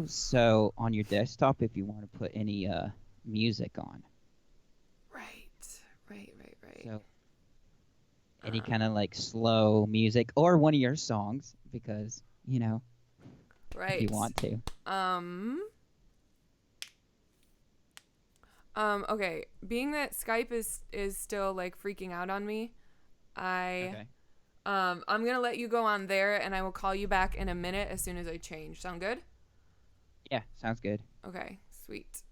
so on your desktop if you want to put any music on. Right. Right. Right. Right. So any kind of Um. like slow music or one of your songs because, if you Right. want to. Um. Okay. Being that Skype is still like freaking out on me, I Okay. I'm gonna let you go on there, and I will call you back in a minute as soon as I change. Sound good? Yeah, sounds good. Okay. Sweet.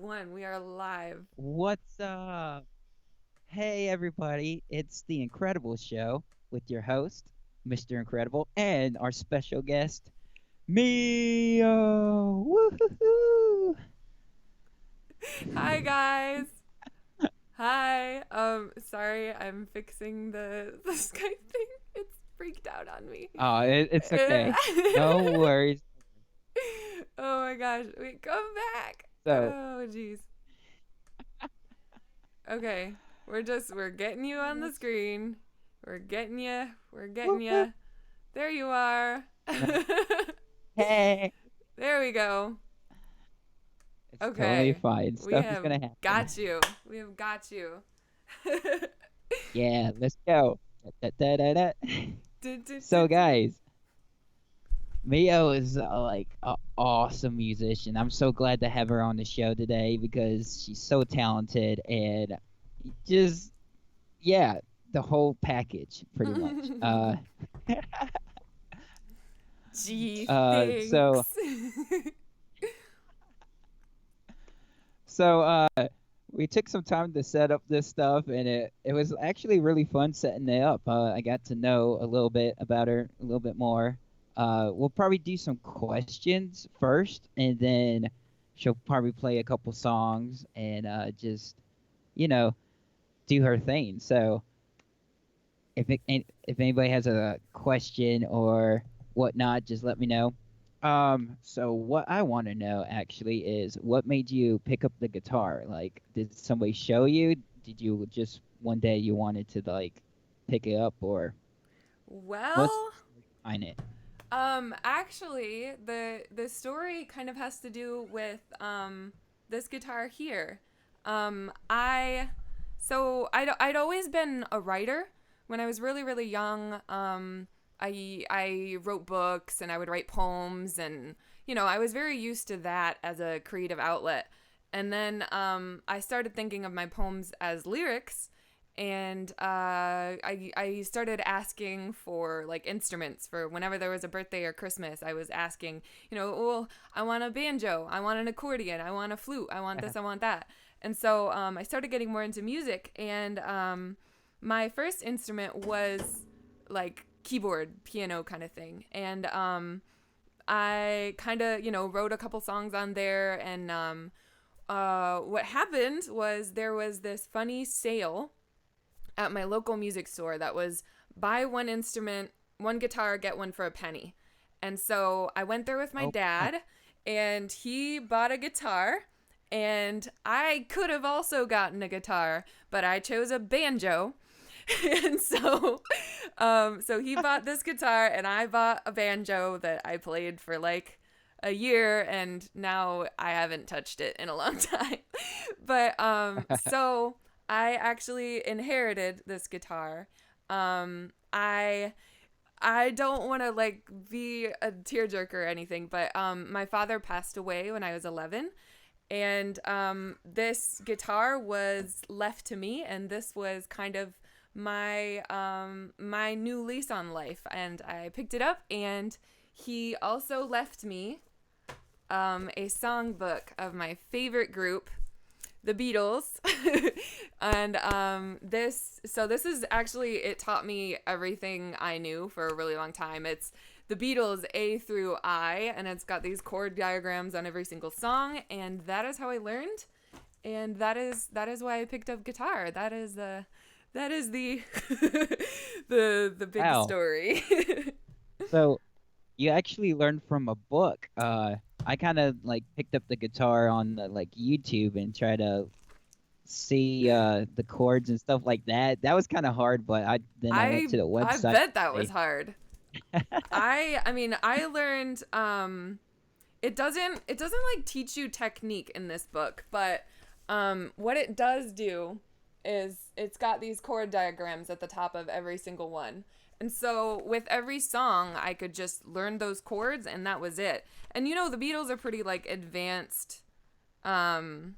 One. We are live. What's up? Hey, everybody. It's The Incredible Show with your host, Mr. Incredible, and our special guest, Mio. Woohoo! Hi guys. Hi. Sorry, I'm fixing the Skype thing. It's freaked out on me. Oh, it's okay. No worries. Oh my gosh. Wait, come back. So, Oh jeez. Okay. We're getting you on the screen. We're getting you. We're getting woohoo. you. There you are. Hey. There we go. It's totally Okay. fine. We Stuff is have gonna happen. got you. We have got you. Yeah, let's go. Da, da, da, da, da. Dun, dun, dun, So, dun. guys, Mio is like an awesome musician. I'm so glad to have her on the show today because she's so talented and just yeah, the whole package pretty much. Gee, Uh so thanks. so we took some time to set up this stuff and it was actually really fun setting it up. I got to know a little bit about her, a little bit more. We'll probably do some questions first and then she'll probably play a couple songs and just you know do her thing. So if anybody has a question or whatnot, just let me know. So what I want to know actually is what made you pick up the guitar? Like, did somebody show you? Did you just one day you wanted to like pick it up, or what's Well, behind it? actually, the story kind of has to do with this guitar here. I I'd always been a writer when I was really young. I wrote books and I would write poems, and I was very used to that as a creative outlet. And then I started thinking of my poems as lyrics, and I started asking for like instruments for whenever there was a birthday or Christmas. I was asking, well, I want a banjo, I want an accordion, I want a flute, I want this, I want that. And so I started getting more into music, and my first instrument was like keyboard, piano kind of thing. And I kind of, wrote a couple songs on there. And what happened was there was this funny sale at my local music store that was buy one instrument, one guitar, get one for a penny. And so I went there with my Oh, nice. dad, and he bought a guitar. And I could have also gotten a guitar, but I chose a banjo. And so he bought this guitar, and I bought a banjo that I played for like a year, and now I haven't touched it in a long time. But so I actually inherited this guitar. I don't want to like be a tearjerker or anything, but my father passed away when I was 11, and this guitar was left to me, and this was kind of my new lease on life. And I picked it up, and he also left me a songbook of my favorite group, the Beatles. And this is actually, it taught me everything I knew for a really long time. It's the Beatles A through I, and it's got these chord diagrams on every single song, and that is how I learned. And that is why I picked up guitar. That is the the big Wow. story. So you actually learned from a book. I kind of like picked up the guitar on like YouTube and try to see the chords and stuff like that. That was kind of hard, but I went I to the I website. bet that was hard. I mean I learned it doesn't like teach you technique in this book, but what it does do is it's got these chord diagrams at the top of every single one. And so with every song I could just learn those chords, and that was it. And the Beatles are pretty like advanced um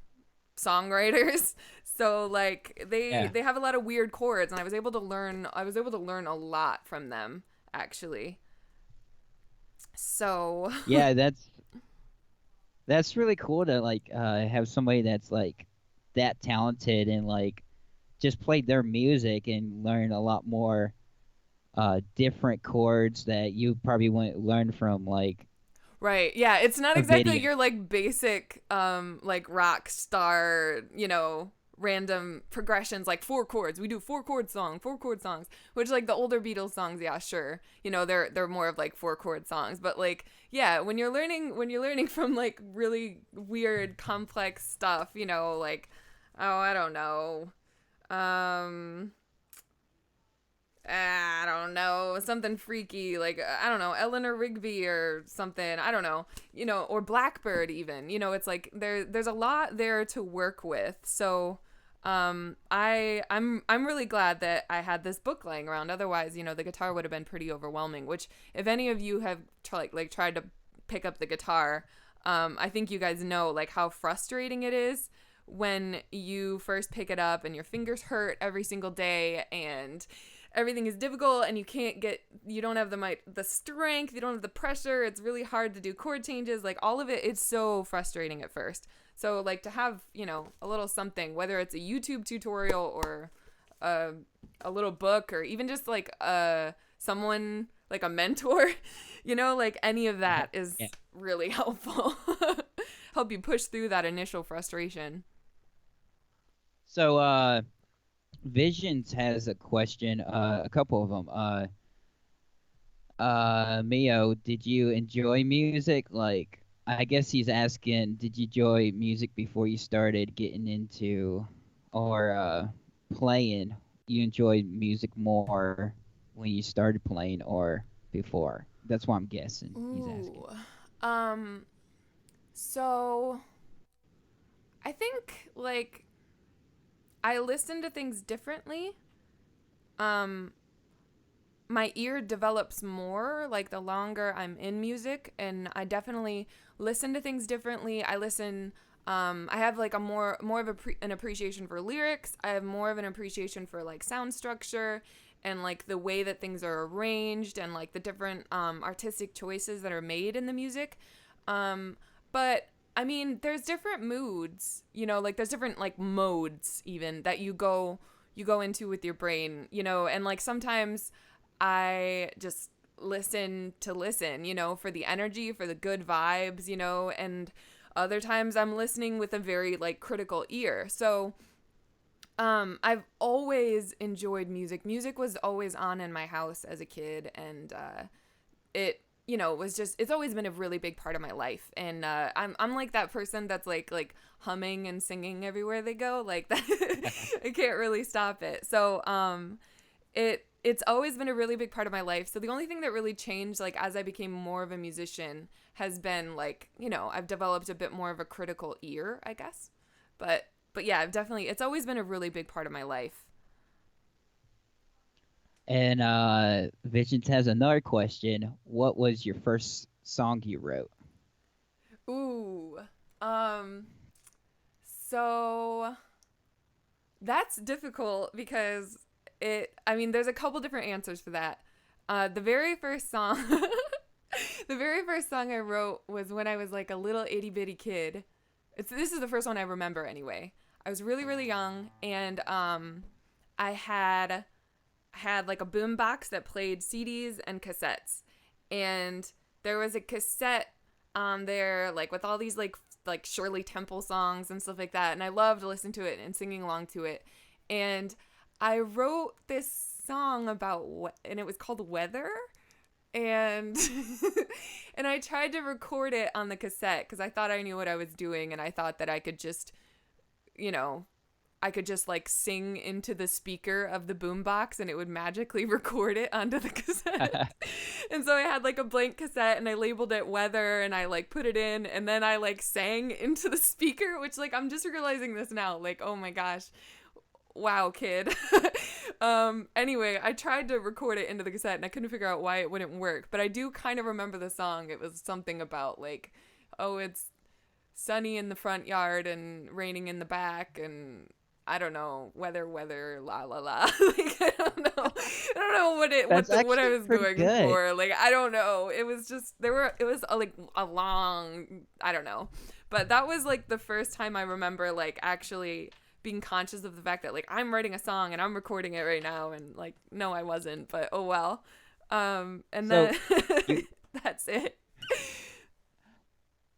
songwriters. So like they Yeah, they have a lot of weird chords, and I was able to learn a lot from them, actually. So yeah, that's That's really cool to like have somebody that's like that talented and like just play their music and learn a lot more different chords that you probably wouldn't learn from like Right. Yeah, it's not a exactly video. your like basic like rock star, random progressions like four chords. We do four chord songs, which like the older Beatles songs, yeah, sure. They're more of like four chord songs, but like yeah, when you're learning from like really weird complex stuff, like oh, I don't know. Um I don't know, something freaky like I don't know, Eleanor Rigby or something. I don't know, or Blackbird even. It's like there's a lot there to work with. So I'm really glad that I had this book laying around. Otherwise, the guitar would have been pretty overwhelming. Which if any of you have tried to pick up the guitar, I think you guys know like how frustrating it is when you first pick it up and your fingers hurt every single day and everything is difficult and you don't have the strength, you don't have the pressure, it's really hard to do chord changes, like all of it, it's so frustrating at first. So like to have a little something, whether it's a YouTube tutorial or a, a little book or even just like someone like a mentor, like any of that Yeah. is really helpful. Help you push through that initial frustration. So Visions has a question, a couple of them. Mio, did you enjoy music? Like, I guess he's asking, did you enjoy music before you started getting into or playing? You enjoyed music more when you started playing or before? That's what I'm guessing he's asking. Ooh. Um so I think like I listen to things differently. Um my ear develops more like the longer I'm in music, and I definitely listen to things differently. I have like a more of an appreciation for lyrics. I have more of an appreciation for like sound structure and like the way that things are arranged and like the different artistic choices that are made in the music. But I mean, there's different moods, like there's different like modes even that you go into with your brain, and like sometimes I just listen to listen, for the energy, for the good vibes, and other times I'm listening with a very like critical ear. So I've always enjoyed music. Music was always on in my house as a kid, and it was just it's always been a really big part of my life. And I'm like that person that's like humming and singing everywhere they go, like that. I can't really stop it. So it's always been a really big part of my life. So the only thing that really changed like as I became more of a musician has been like, I've developed a bit more of a critical ear, I guess. But yeah, it's always been a really big part of my life. And Visions has another question. What was your first song you wrote? Ooh. Um so that's difficult because I mean, there's a couple different answers for that. The very first song, the very first song I wrote was when I was like a little itty bitty kid. This is the first one I remember anyway. I was really really young, and I had like a boom box that played CDs and cassettes, and there was a cassette on there like with all these like Shirley Temple songs and stuff like that, and I loved to listen to it and singing along to it. And I wrote this song about and it was called Weather, and and I tried to record it on the cassette because I thought I knew what I was doing, and I thought that you know, I could just like sing into the speaker of the boombox and it would magically record it onto the cassette. And so I had like a blank cassette and I labeled it Weather and I like put it in, and then I like sang into the speaker, which like I'm just realizing this now, like oh my gosh, wow, kid. Anyway, I tried to record it into the cassette and I couldn't figure out why it wouldn't work, but I do kind of remember the song. It was something about like, oh, it's sunny in the front yard and raining in the back, and I don't know, weather, la la la. Like I don't know That's what I actually was pretty going good. for. Like I don't know. It was just it was like a long, I don't know. But that was like the first time I remember like actually being conscious of the fact that like I'm writing a song and I'm recording it right now, and like no I wasn't, but oh well. And So then you that's it.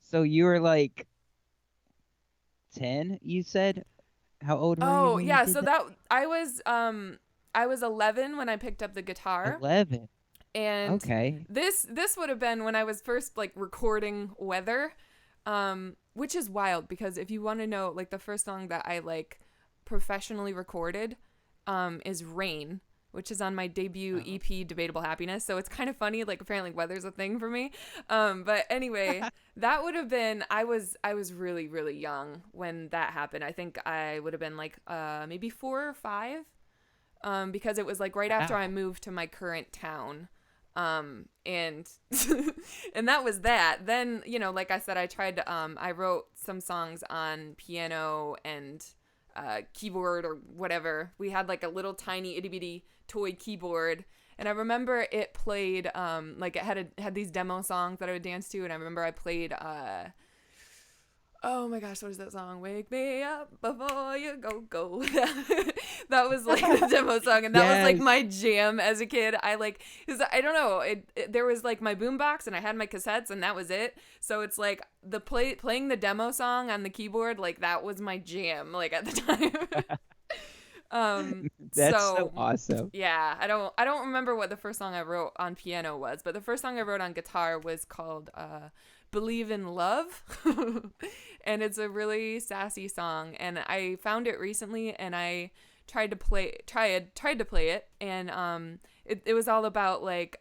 so you were like 10, you said? How old were you Oh, when you yeah, did so that? that I was 11 when I picked up the guitar. 11. And Okay. this would have been when I was first like recording Weather, which is wild because if you want to know, like the first song that I like professionally recorded, is Rain, which is on my debut Oh. EP Debatable Happiness. So it's kind of funny, like apparently weather's a thing for me. But anyway, that would have been I was really really young when that happened. I think I would have been like maybe 4 or 5, because it was like right after I Wow. moved to my current town. And and that was that. Then, like I said, I tried to I wrote some songs on piano and keyboard or whatever. We had like a little tiny itty bitty toy keyboard, and I remember it played like it had these demo songs that I would dance to, and I remember I played oh my gosh, what is that song? Wake me up before you go. That was like the demo song, and that was like Yes. my jam as a kid. I don't know, there was like my boombox, and I had my cassettes, and that was it. So it's like playing the demo song on the keyboard, like that was my jam, like at the time. That's so So awesome. yeah, I don't remember what the first song I wrote on piano was, but the first song I wrote on guitar was called Believe in Love. And it's a really sassy song, and I found it recently, and I tried to play it, and it was all about like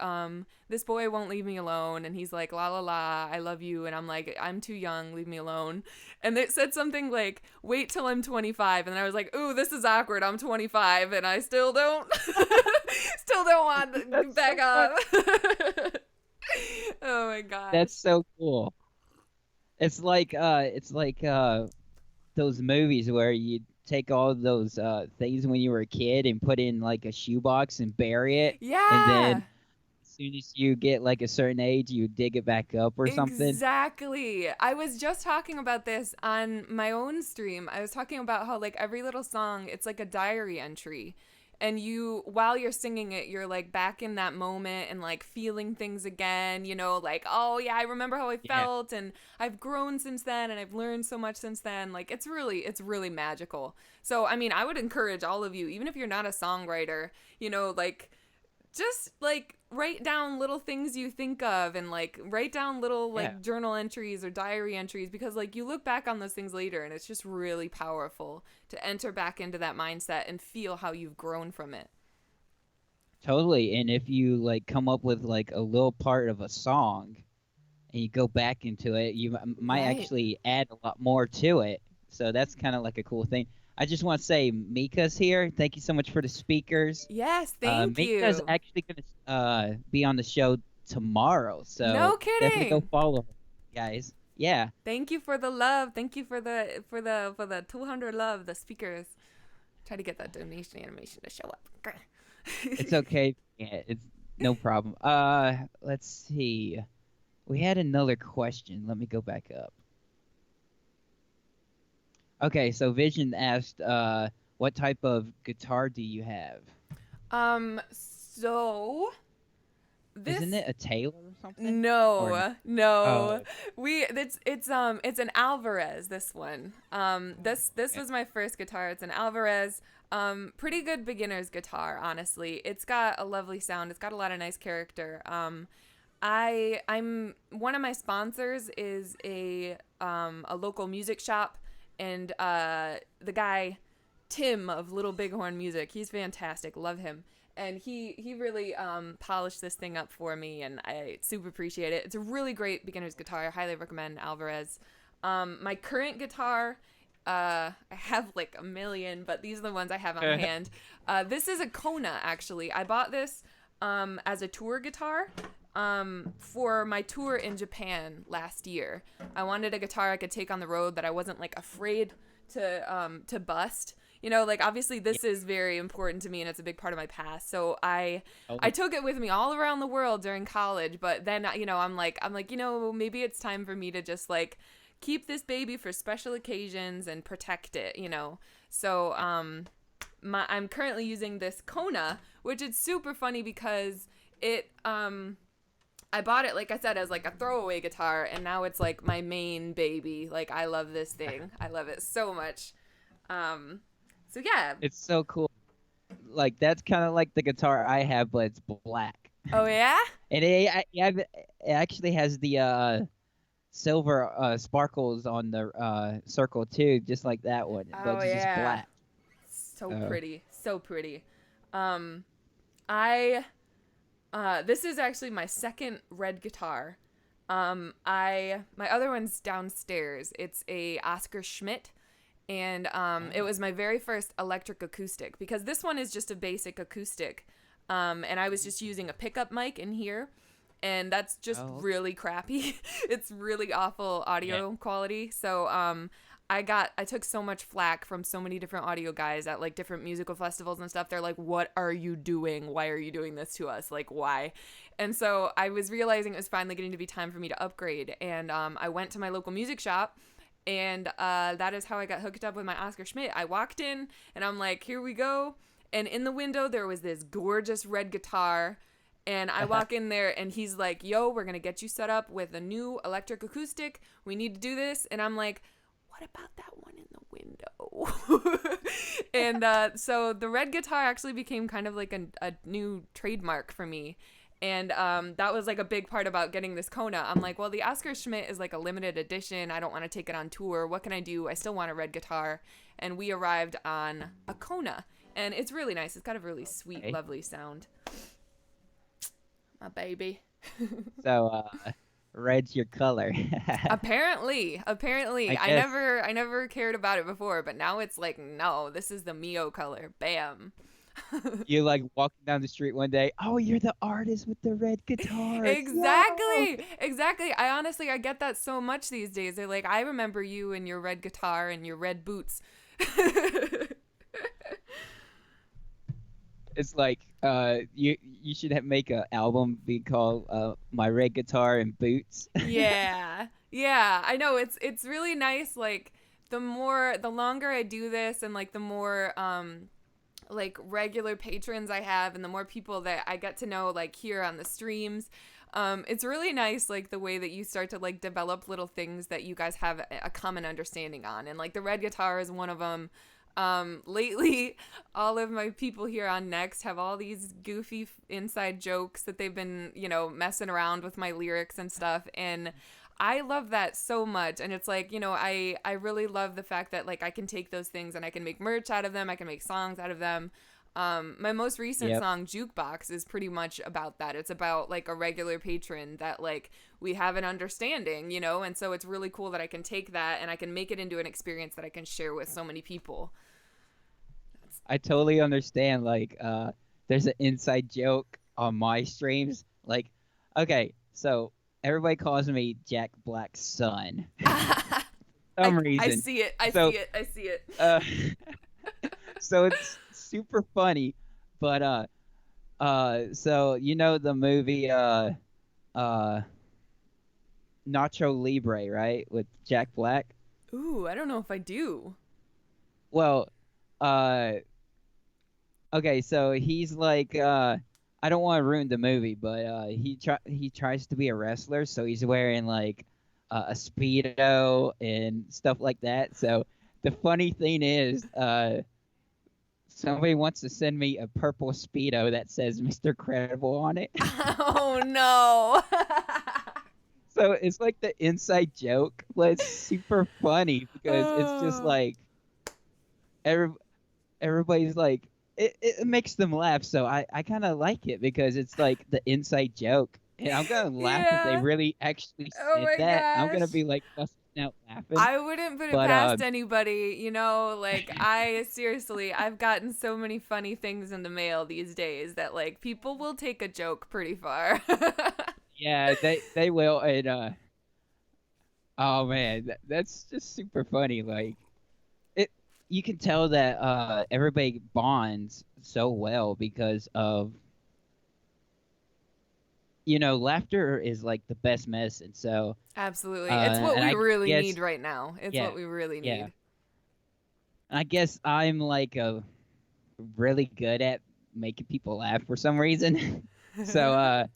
this boy won't leave me alone, and he's like la la la I love you, and I'm like I'm too young, leave me alone. And it said something like wait till I'm 25, and I was like ooh, this is awkward, I'm 25 and I still don't still don't want to That's back so fun. up. Oh my gosh. That's so cool. It's like those movies where you take all those things when you were a kid and put in like a shoebox and bury it, and then Yeah. as soon as you get like a certain age, you dig it back up or something. Exactly. I was just talking about this on my own stream. I was talking about how like every little song, it's like a diary entry. And you while you're singing it, you're like back in that moment and like feeling things again, like, oh yeah, I remember how I Yeah. felt, and I've grown since then, and I've learned so much since then. Like it's really magical. So, I mean, I would encourage all of you, even if you're not a songwriter, like just like write down little things you think of, and like write down little Yeah. like journal entries or diary entries, because like you look back on those things later and it's just really powerful to enter back into that mindset and feel how you've grown from it. Totally. And if you like come up with like a little part of a song and you go back into it, you might Right. actually add a lot more to it. So that's kind of like a cool thing. I just want to say Mika's here. Thank you so much for the speakers. Yes, thank Mika's you. actually going to be on the show tomorrow, so No definitely go kidding. follow her, guys. Yeah, Thank you for the love. Thank you for the 200 love, the speakers. Try to get that donation animation to show up. it's okay. Yeah, it's no problem. Let's see. We had another question. Let me go back up. Okay, so Vision asked, what type of guitar do you have? So Isn't this it a Taylor or something? Or No, no. oh, It's an Alvarez, this one. This okay. was my first guitar. It's an Alvarez. Pretty good beginner's guitar, honestly. It's got a lovely sound. It's got a lot of nice character. I'm one of my sponsors is a local music shop, and the guy Tim of Little Bighorn Music. He's fantastic. Love him. And he really polished this thing up for me, and I super appreciate it. It's a really great beginner's guitar. I highly recommend Alvarez. My current guitar, I have like a million, but these are the ones I have on hand. This is a Kona, actually. I bought this as a tour guitar for my tour in Japan last year. I wanted a guitar I could take on the road that I wasn't like afraid to bust. Like obviously Yeah, this is very important to me, and it's a big part of my past. So I totally. took it with me all around the world during college, but then I'm like maybe it's time for me to just like keep this baby for special occasions and protect it, you know. So I'm currently using this Kona, which is super funny because it I bought it, like I said, as like a throwaway guitar, and now it's like my main baby. Like, I love this thing. I love it so much. So yeah. It's so cool. Like that's kind of like the guitar I have, but it's black. Oh yeah. And it actually has the silver sparkles on the circle too, just like that one, but Oh it's just yeah. black. So So pretty. So pretty. I this is actually my second red guitar. My other one's downstairs. It's a Oscar Schmidt, and it was my very first electric acoustic, because this one is just a basic acoustic, and I was just using a pickup mic in here, and that's just really crappy. It's really awful audio quality. So I took so much flack from so many different audio guys at like different musical festivals and stuff. They're like, "What are you doing? Why are you doing this to us? Like, why?" And so I was realizing it was finally getting to be time for me to upgrade, and I went to my local music shop, and that is how I got hooked up with my Oscar Schmidt. I walked in, and I'm like, "Here we go." And in the window there was this gorgeous red guitar. And I walk in there, and he's like, "Yo, we're going to get you set up with a new electric acoustic. We need to do this." And I'm like, "What about that one in the window?" And so the red guitar actually became kind of like a new trademark for me. And that was like a big part about getting this Kona. I'm like, well, the Oscar Schmidt is like a limited edition. I don't want to take it on tour. What can I do? I still want a red guitar. And we arrived on a Kona. And it's really nice. It's got a really sweet, lovely sound. My baby. So red's your color. Apparently, I guess. never cared about it before, but now it's like, no, this is the Mio color. Bam. You like walking down the street one day, oh, you're the artist with the red guitars. Yo! Exactly. I get that so much these days. They're like, "I remember you and your red guitar and your red boots." It's like you should make an album be called My Red Guitar and Boots. Yeah. Yeah, I know, it's really nice. Like, the longer I do this, and like the more like regular patrons I have, and the more people that I get to know, like, here on the streams, it's really nice, like, the way that you start to like develop little things that you guys have a common understanding on. And like the red guitar is one of them. Lately, all of my people here on Next have all these goofy inside jokes that they've been, you know, messing around with my lyrics and stuff. And I love that so much. And it's like, you know, I really love the fact that like I can take those things and I can make merch out of them. I can make songs out of them. My most recent song, Jukebox, is pretty much about that. It's about like a regular patron that like we have an understanding, you know, and so it's really cool that I can take that and I can make it into an experience that I can share with so many people. I totally understand. Like, there's an inside joke on my streams. Like, okay, so everybody calls me Jack Black's son. For some reason. I see it. I see it. So it's super funny, but so you know the movie Nacho Libre, right, with Jack Black? Ooh, I don't know if I do. Well, uh, okay, so he's like I don't want to ruin the movie, but he tries to be a wrestler, so he's wearing like a speedo and stuff like that. So the funny thing is, somebody wants to send me a purple speedo that says Mr. Credible on it. Oh no. So it's like the inside joke, but it's super funny because it's just like everybody's like it makes them laugh. So I kind of like it because it's like the inside joke, and I'm gonna laugh if they really actually Oh said my that. I'm gonna gosh. be like busting out laughing. I wouldn't put it But past anybody, you know, like I've gotten so many funny things in the mail these days that like people will take a joke pretty far. yeah, they will, and oh man, that's just super funny. Like it, you can tell that everybody bonds so well because of laughter is like the best medicine. So, Absolutely. It's what and we I really guess, need right now. It's yeah, what we really yeah. need. I guess I'm like a really good at making people laugh for some reason. So, uh,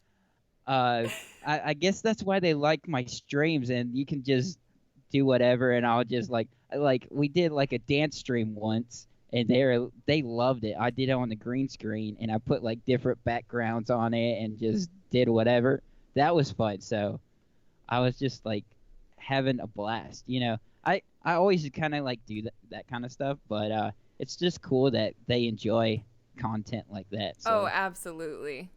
I guess that's why they like my streams, and you can just do whatever, and I'll just like we did like a dance stream once, and they loved it. I did it on the green screen, and I put like different backgrounds on it, and just did whatever. That was fun. So I was just like having a blast. I always kind of like do that kind of stuff, but it's just cool that they enjoy content like that. Oh, So absolutely.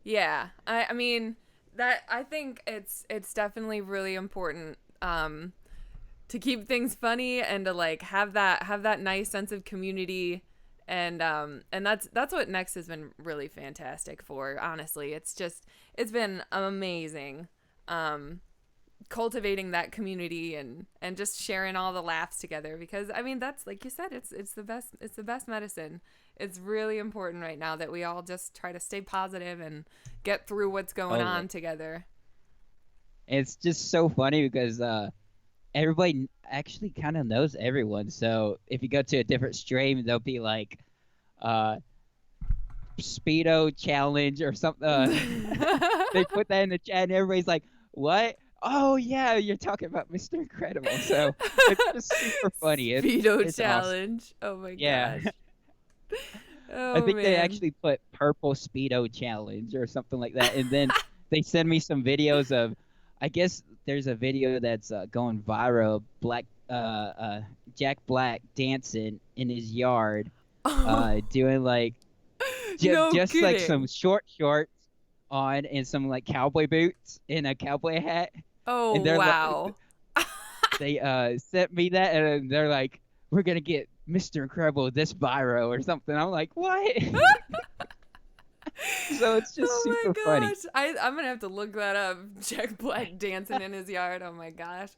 Yeah. I mean that I think it's definitely really important to keep things funny and to like have that nice sense of community and that's what Next has been really fantastic for. Honestly, it's been amazing. Um Cultivating that community and just sharing all the laughs together, because I mean that's like you said, it's the best medicine. It's really important right now that we all just try to stay positive and get through what's going totally, on together. it's just so funny because everybody actually kind of knows everyone. So if you go to a different stream, they'll be like, uh, Speedo challenge or something. They put that in the chat, and everybody's like, "What? Oh yeah, you're talking about Mr. Incredible." So it's just super funny. Speedo It's awesome. challenge, oh my Yeah, gosh. I Oh think they man. actually put purple Speedo challenge or something like that, and then they send me some videos of. I guess there's a video that's going viral. Jack Black dancing in his yard, doing like No just like some kidding. short shorts on and some like cowboy boots and a cowboy hat, Oh and they're like wow. they sent me that, and they're like, we're gonna get Mr. Incredible this viral or something. I'm like, what? So it's just Oh super my funny. gosh. I'm gonna have to look that up. Jack Black dancing in his yard. Oh my gosh.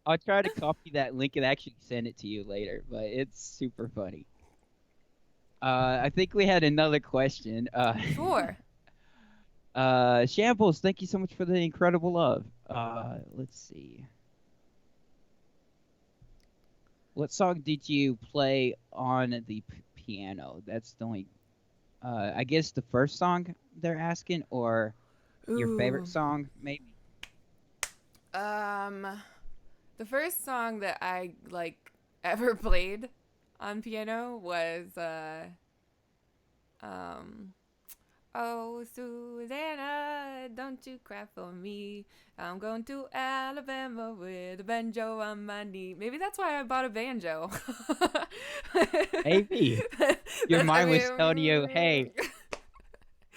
I'll try to copy that link and actually send it to you later, but it's super funny. I think we had another question. Sure. Shambles, thank you so much for the incredible love. Let's see. What song did you play on the piano? That's the only. I guess the first song they're asking, or your favorite Ooh. song, maybe. Um, the first song that I like ever played on piano was um oh, Susanna, don't you cry for me. I'm going to Alabama with a banjo on my knee. Maybe that's why I bought a banjo. Maybe your I mind was telling you, mean, "Hey,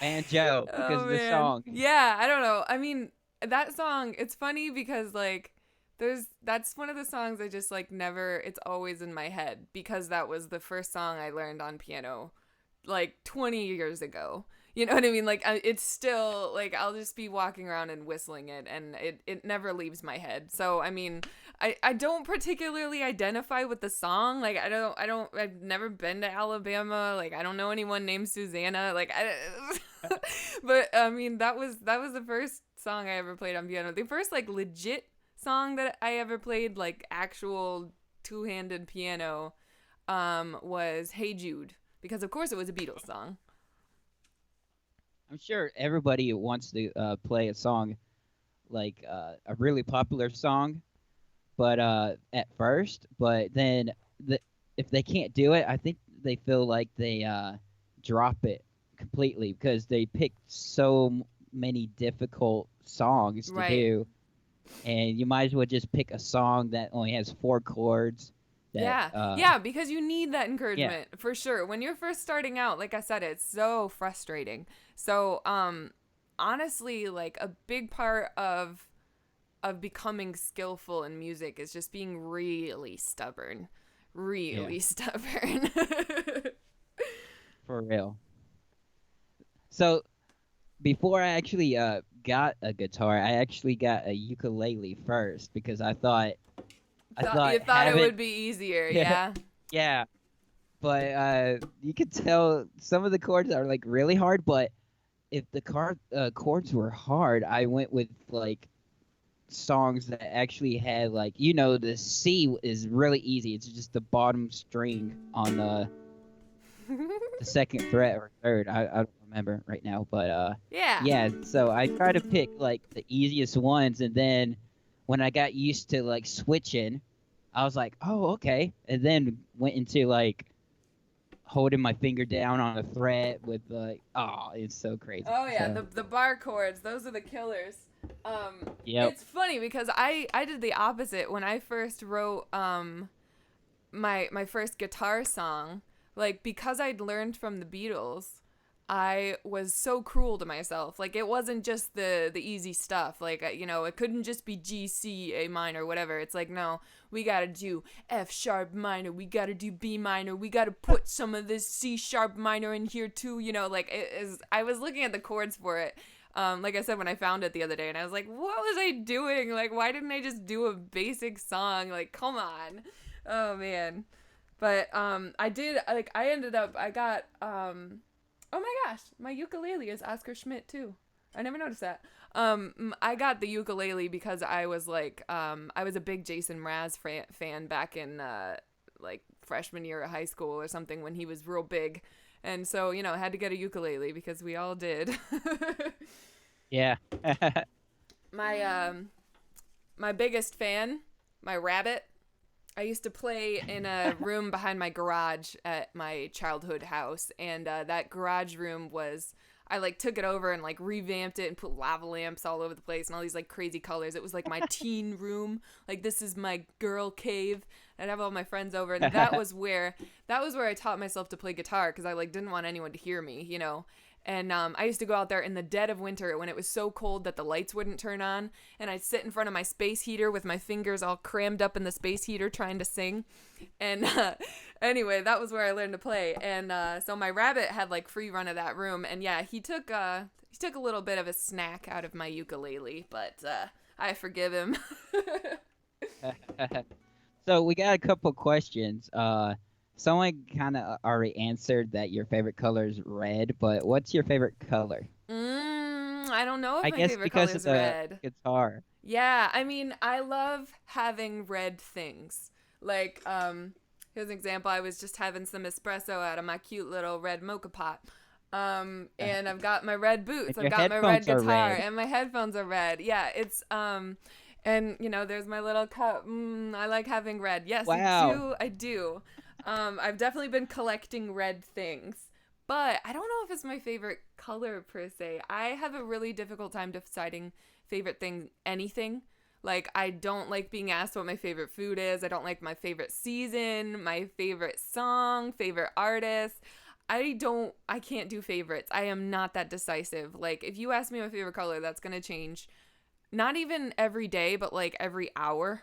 banjo," because oh of the man. song. Yeah, I don't know. I mean, that song, it's funny because like that's one of the songs I just like never it's always in my head because that was the first song I learned on piano like 20 years ago. You know what I mean? Like it's still like I'll just be walking around and whistling it, and it never leaves my head. So I mean, I don't particularly identify with the song. Like I've never been to Alabama. Like I don't know anyone named Susanna. Like but I mean that was the first song I ever played on piano. The first like legit song that I ever played like actual two-handed piano was Hey Jude, because of course it was a Beatles song. I'm sure everybody wants to play a song like a really popular song, but at first, but then if they can't do it, I think they feel like they drop it completely because they pick so many difficult songs to Right. do, and you might as well just pick a song that only has four chords. That Yeah. Yeah, because you need that yeah, encouragement for sure. When you're first starting out, like I said, it's so frustrating. So, honestly, like a big part of becoming skillful in music is just being really stubborn. yeah, Really stubborn. for real. So before I actually got a guitar, I actually got a ukulele first because I You thought thought it having would be easier, yeah, yeah? yeah, but you could tell some of the chords are like really hard, but if the chords were hard, I went with like songs that actually had like the C is really easy. It's just the bottom string on the second fret or third. I don't remember right now, but Yeah. yeah. So I try to pick like the easiest ones, and then when I got used to like switching, I was like, oh okay, and then went into like holding my finger down on a fret with like, oh, it's so crazy. Oh yeah, So the bar chords, those are the killers. yep. It's funny because I did the opposite when I first wrote my first guitar song. Like because I'd learned from the Beatles, I was so cruel to myself. Like it wasn't just the easy stuff. Like it couldn't just be G C A minor whatever. It's like no, we got to do F sharp minor, we got to do B minor, we got to put some of this C sharp minor in here too, like it is. I was looking at the chords for it. Like I said, when I found it the other day, and I was like, what was I doing? Like, why didn't I just do a basic song? Like, come on. Oh, man. But, I did, like, I got, oh my gosh, my ukulele is Oscar Schmidt, too. I never noticed that. I got the ukulele because I was, like, I was a big Jason Mraz fan back in, like, freshman year of high school or something when he was real big. And so, I had to get a ukulele because we all did. Yeah. my my biggest fan, my rabbit. I used to play in a room behind my garage at my childhood house, and that garage room was I like took it over and like revamped it and put lava lamps all over the place and all these like crazy colors. It was like my teen room. Like this is my girl cave. I'd have all my friends over, and that was where I taught myself to play guitar because I like didn't want anyone to hear me. And I used to go out there in the dead of winter when it was so cold that the lights wouldn't turn on, and I'd sit in front of my space heater with my fingers all crammed up in the space heater trying to sing. And anyway, that was where I learned to play. And so my rabbit had like free run of that room, and yeah, he took a little bit of a snack out of my ukulele, but I forgive him. So we got a couple questions. Someone kind of already answered that your favorite color is red, but what's your favorite color? I don't know if I my guess favorite because color of is the red. guitar. Yeah, I mean, I love having red things. Like, here's an example. I was just having some espresso out of my cute little red mocha pot. And I've got my red boots. And I've your got my red headphones are guitar, red. and my headphones are red. Yeah, it's and there's my little cup. I like having red. Yes, Wow. I do. I've definitely been collecting red things. But I don't know if it's my favorite color per se. I have a really difficult time deciding favorite thing, anything. Like, I don't like being asked what my favorite food is. I don't like my favorite season, my favorite song, favorite artist. I can't do favorites. I am not that decisive. Like, if you ask me my favorite color, that's going to change. Not even every day, but like every hour.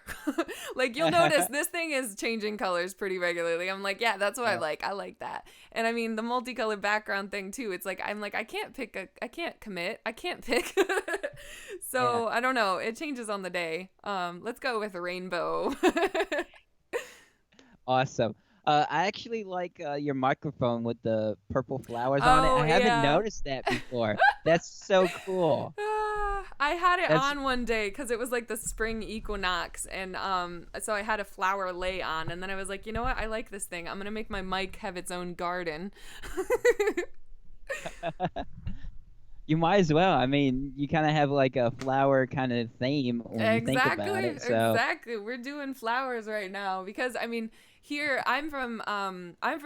Like you'll notice this thing is changing colors pretty regularly. I'm like, yeah, that's what I Yeah. like. I like that. And I mean the multicolored background thing too. It's like I'm like I can't commit. I can't pick. Yeah. So I don't know. It changes on the day. Let's go with a rainbow. Awesome. I actually like your microphone with the purple flowers on it. Oh I haven't yeah. noticed that before. That's so cool. I had it That's on one day because it was like the spring equinox, and so I had a flower lay on, and then I was like, you know what? I like this thing. I'm gonna make my mic have its own garden. You might as well. I mean, you kind of have like a flower kind of theme when you think about Exactly, it. So, exactly. We're doing flowers right now because I mean, here I'm from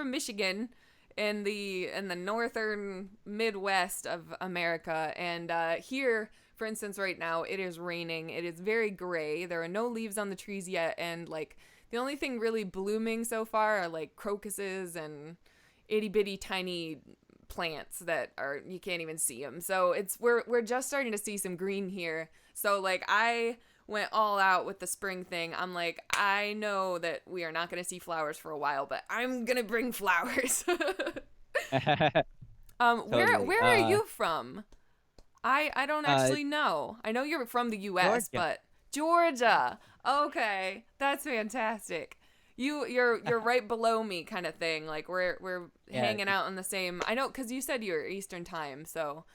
Michigan in the northern Midwest of America, and here, for instance, right now it is raining. It is very gray. There are no leaves on the trees yet, and like the only thing really blooming so far are like crocuses and itty bitty tiny plants that are you can't even see them. So we're just starting to see some green here. So like I went all out with the spring thing. I'm like, I know that we are not going to see flowers for a while, but I'm going to bring flowers. totally. Where are you from? I don't Uh, actually know. I know you're from the US, Georgia. but Georgia. Okay. That's fantastic. You're right below me kind of thing. Like we're Yeah. hanging out in the same. I know cuz you said you're Eastern time, so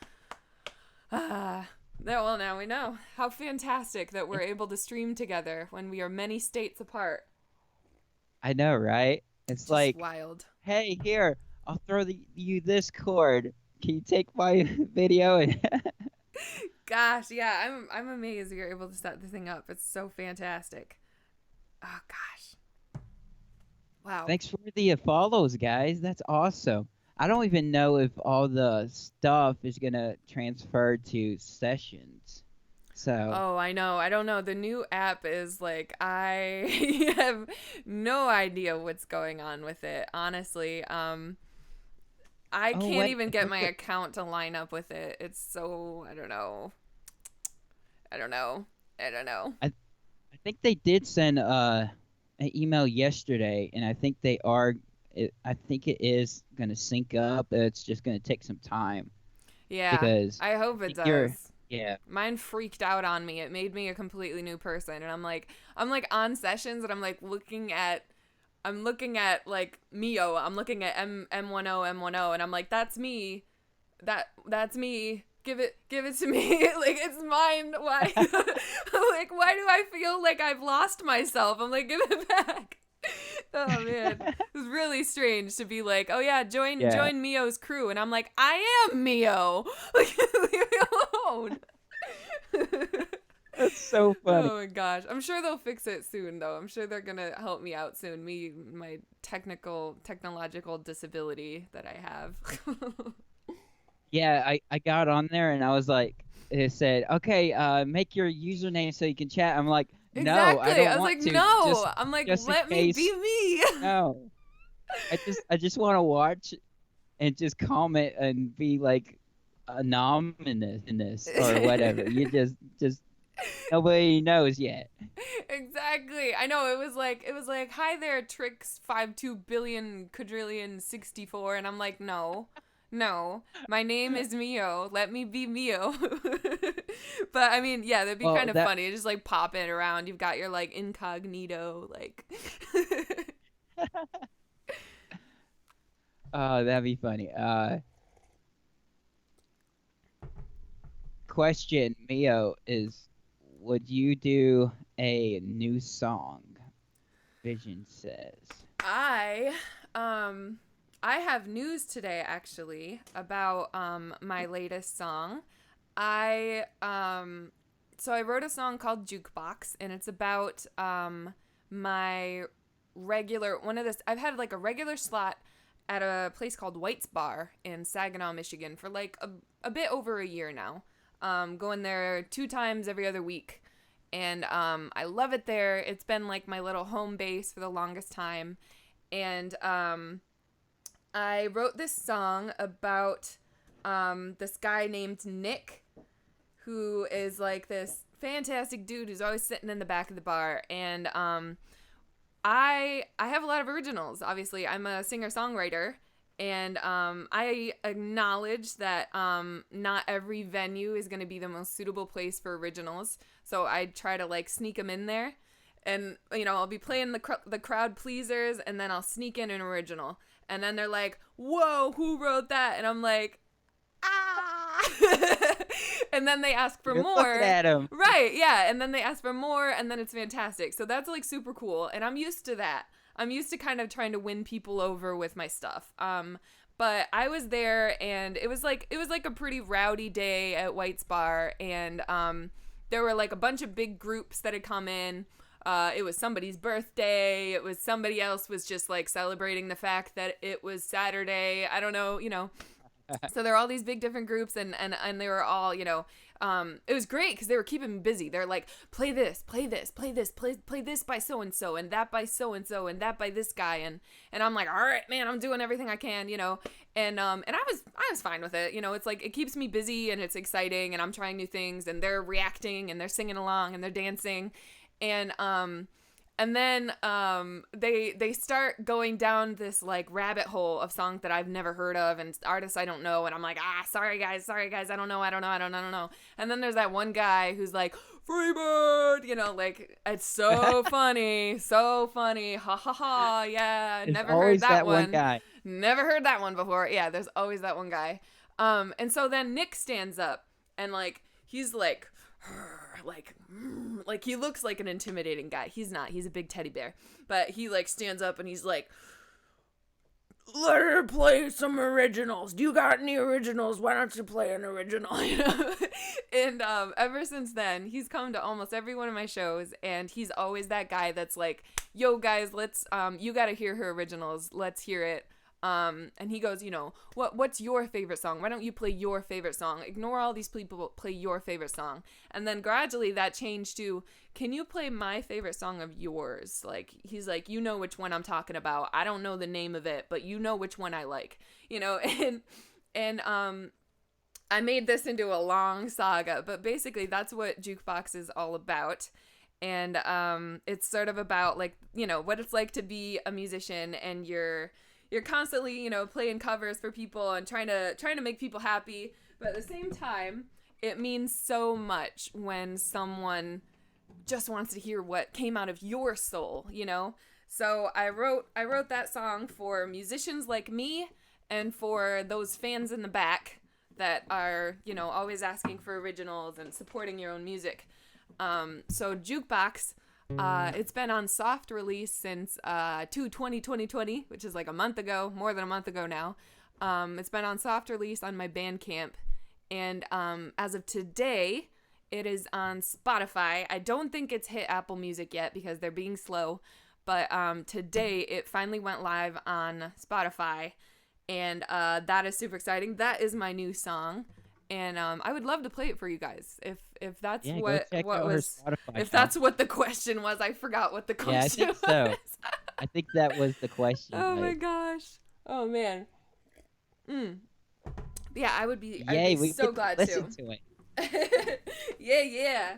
Ah, well, now we know. How fantastic that we're able to stream together when we are many states apart. I know, right? It's Just like, wild. hey, here, I'll throw you this cord. Can you take my video? And Gosh, yeah, I'm amazed you're able to set the thing up. It's so fantastic. Oh gosh. Wow. thanks for the follows, guys. That's awesome. I don't even know if all the stuff is gonna transfer to sessions. So, Oh, I know. I don't know. The new app is like I have no idea what's going on with it. Honestly, I oh can't wait, even I get think my account to line up with it. It's so I don't know. I don't know. I don't know. I, I think they did send an email yesterday, and I think they are. I think it is gonna sync up. It's just gonna take some time Yeah, because I hope I it think you're. does. Yeah. Mine freaked out on me. It made me a completely new person, and I'm like on sessions, and I'm looking at like Mio. I'm looking at M10 M10, and I'm like, that's me. That's me. Give it to me. Like it's mine. Why? Like why do I feel like I've lost myself? I'm like, give it back. Oh man, it was really strange to be like, oh yeah, Yeah. join Mio's crew, and I'm like, I am Mio. Like leave me alone. That's so funny. Oh my gosh. I'm sure they'll fix it soon though. I'm sure they're going to help me out soon. My technological disability that I have. Yeah, I got on there and I was like, it said, okay, make your username so you can chat. I'm like, no, I Exactly. don't I was want like, to. "No." I'm like, Just in "Let me case. be me." No, I just want to watch and just comment and be like anonymous in this or whatever. You just nobody knows yet. Exactly. I know it was like, "Hi there, Trix 52 billion quadrillion 64." And I'm like, "No. No. My name is Mio. Let me be Mio." But I mean, yeah, that'd be Well, kind of that funny. Just like popping around. You've got your like incognito like that'd be funny. Question, Mio, is would you do a new song? Vision says. I um I have news today actually about my latest song. I so I wrote a song called Jukebox, and it's about my regular one of this I've had like a regular slot at a place called White's Bar in Saginaw, Michigan for like a bit over a year now. Going there 2 times every other week. And I love it there. It's been like my little home base for the longest time. And I wrote this song about this guy named Nick, who is like this fantastic dude who's always sitting in the back of the bar. And I have a lot of originals. Obviously, I'm a singer-songwriter, and I acknowledge that not every venue is going to be the most suitable place for originals. So I try to like sneak them in there, and you know I'll be playing the crowd pleasers, and then I'll sneak in an original, and then they're like, "Whoa, who wrote that?" And I'm like, "Ah!" And then they ask for You're looking more. at him. Right, yeah, and then they ask for more, and then it's fantastic. So that's like super cool, and I'm used to that. I'm used to kind of trying to win people over with my stuff. But I was there, and it was like a pretty rowdy day at White's Bar, and there were like a bunch of big groups that had come in. It was somebody's birthday. It was somebody else was just like celebrating the fact that it was Saturday. I don't know, you know. So there were all these big different groups, and they were all, you know, it was great because they were keeping me busy. They're like, play this, play this, play this, play this by so and so, and that by so and so, and that by this guy, and I'm like, all right, man, I'm doing everything I can, you know, and I was fine with it, you know. It's like it keeps me busy and it's exciting, and I'm trying new things, and they're reacting and they're singing along and they're dancing, and then they start going down this like rabbit hole of songs that I've never heard of and artists I don't know, and I'm like, sorry guys, I don't know. And then there's that one guy who's like, Freebird, you know, like it's so funny, ha ha ha, yeah, There's never heard always that that one one, guy. never heard that one before. Yeah, there's always that one guy. And so then Nick stands up, and like he's like he looks like an intimidating guy. He's not. He's a big teddy bear. But he like stands up and he's like, let her play some originals. Do you got any originals? Why don't you play an original? You know? And ever since then, he's come to almost every one of my shows, and he's always that guy that's like, yo guys, let's you gotta hear her originals. Let's hear it. And he goes, you know, what's your favorite song? Why don't you play your favorite song? Ignore all these people, play your favorite song. And then gradually that changed to, can you play my favorite song of yours? Like, he's like, you know which one I'm talking about. I don't know the name of it, but you know which one I like, you know? And I made this into a long saga, but basically that's what Jukebox is all about. And it's sort of about, like, you know, what it's like to be a musician, and you're constantly, you know, playing covers for people and trying to make people happy. But at the same time, it means so much when someone just wants to hear what came out of your soul, you know? So I wrote that song for musicians like me, and for those fans in the back that are, you know, always asking for originals and supporting your own music. So Jukebox, it's been on soft release since 2020, which is like a month ago, more than a month ago now. It's been on soft release on my Bandcamp, and as of today, it is on Spotify. I don't think it's hit Apple Music yet because they're being slow, but today it finally went live on Spotify, and that is super exciting. That is my new song. And I would love to play it for you guys if that's what was, if that's what the question was. I forgot what the question was. Yeah, I think so. I think that was the question. Oh my gosh. Oh man. Yeah, I'd be so glad to listen to it. Yeah.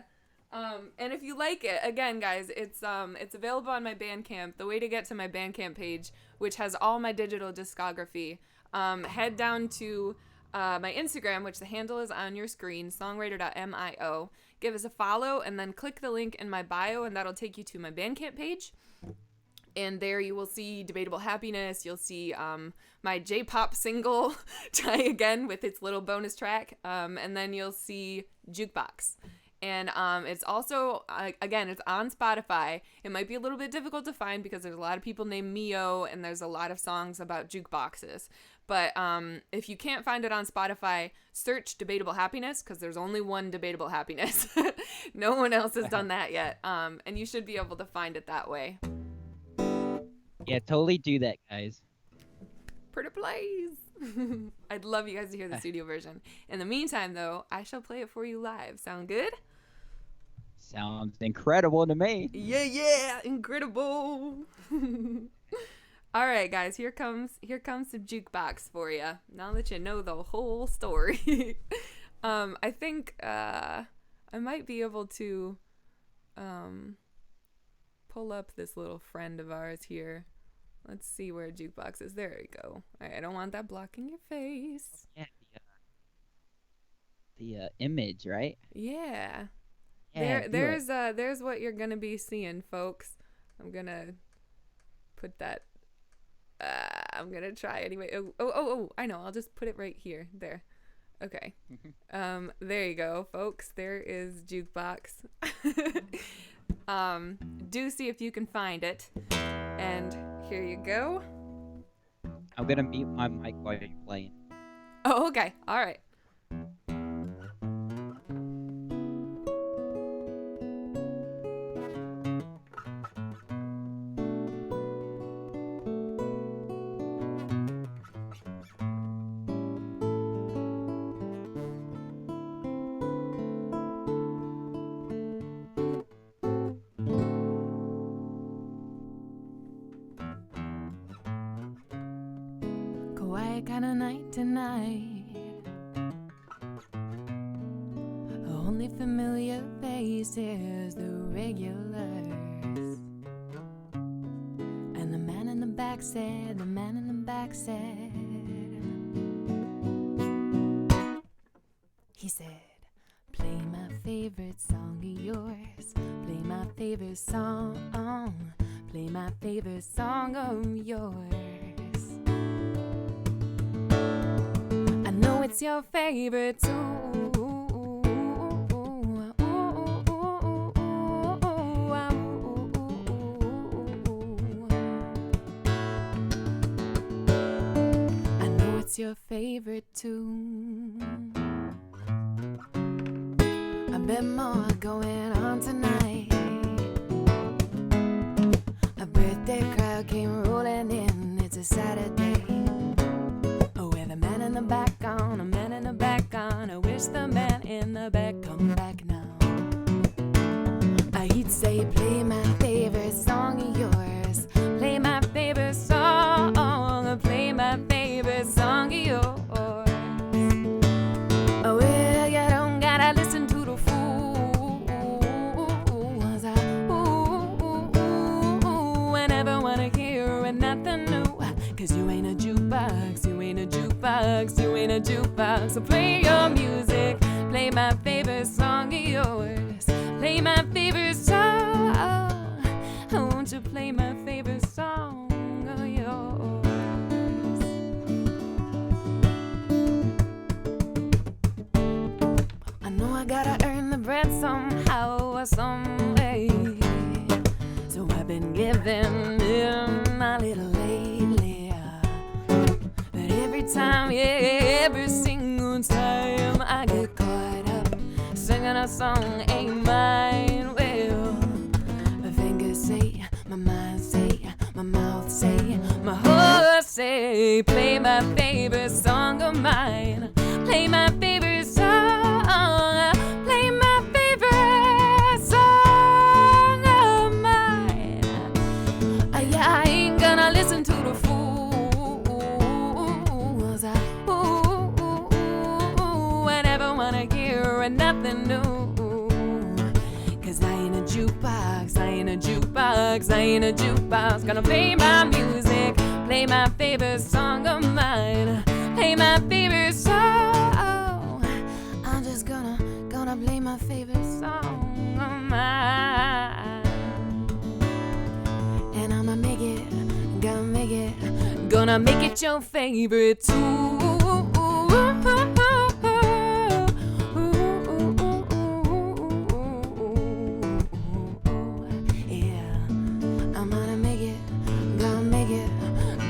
And if you like it, again, guys, it's available on my Bandcamp. The way to get to my Bandcamp page, which has all my digital discography, head down to my Instagram, which the handle is on your screen, songwriter.mio. Give us a follow, and then click the link in my bio, and that'll take you to my Bandcamp page. And there you will see Debatable Happiness. You'll see my J-pop single, Try Again, with its little bonus track. And then you'll see Jukebox. And it's also, again, it's on Spotify. It might be a little bit difficult to find because there's a lot of people named Mio, and there's a lot of songs about jukeboxes. But if you can't find it on Spotify, search Debatable Happiness, because there's only one Debatable Happiness. No one else has done that yet. And you should be able to find it that way. Yeah, totally do that, guys. Pretty please. I'd love you guys to hear the studio version. In the meantime, though, I shall play it for you live. Sound good? Sounds incredible to me. Yeah, incredible. All right, guys, here comes the Jukebox for you. Now that you know the whole story. I think I might be able to pull up this little friend of ours here. Let's see where Jukebox is. There we go. All right, I don't want that blocking your face. Yeah, the image, right? Yeah. Yeah, there's what you're gonna be seeing, folks. I'm gonna put that. I'm gonna try anyway. Oh! I know. I'll just put it right here. There. Okay. There you go, folks. There is Jukebox. Do see if you can find it. And here you go. I'm gonna mute my mic while you're playing. Oh, okay. All right. Quiet kind of night tonight. Only familiar faces, the regulars. And the man in the back said, he said, play my favorite song of yours. Play my favorite song. Play my favorite song of yours. I know it's your favorite too. your favorite tune? A bit more going on tonight. A birthday crowd came rolling in. It's a Saturday. With a man in the back on, a man in the back on. I wish the man in the back come back now. He'd say, play my favorite song of yours. Play my favorite song. Play my favorite song of yours. Well, you don't gotta listen to the fools. I never wanna hear nothing new. Cause you ain't a jukebox, you ain't a jukebox, you ain't a jukebox. So play your music, play my favorite song of yours. Play my favorite song. Won't you play my favorite song of yours? I know I gotta earn the bread somehow or some way. So I've been giving him a little lately. But every time, yeah, every single time I get caught up singing a song ain't mine. Well, my fingers say, my mind say, my mouth say, my heart say, play my favorite song of mine. Play my favorite song. Play my favorite song of mine. I ain't gonna listen to the fools. I never wanna hear nothing new. Cause I ain't a jukebox, I ain't a jukebox, I ain't a jukebox. Gonna play my music, play my favorite song of mine. Play my favorite song. I'm just gonna play my favorite song of mine. And I'ma make it, gonna make it your favorite too.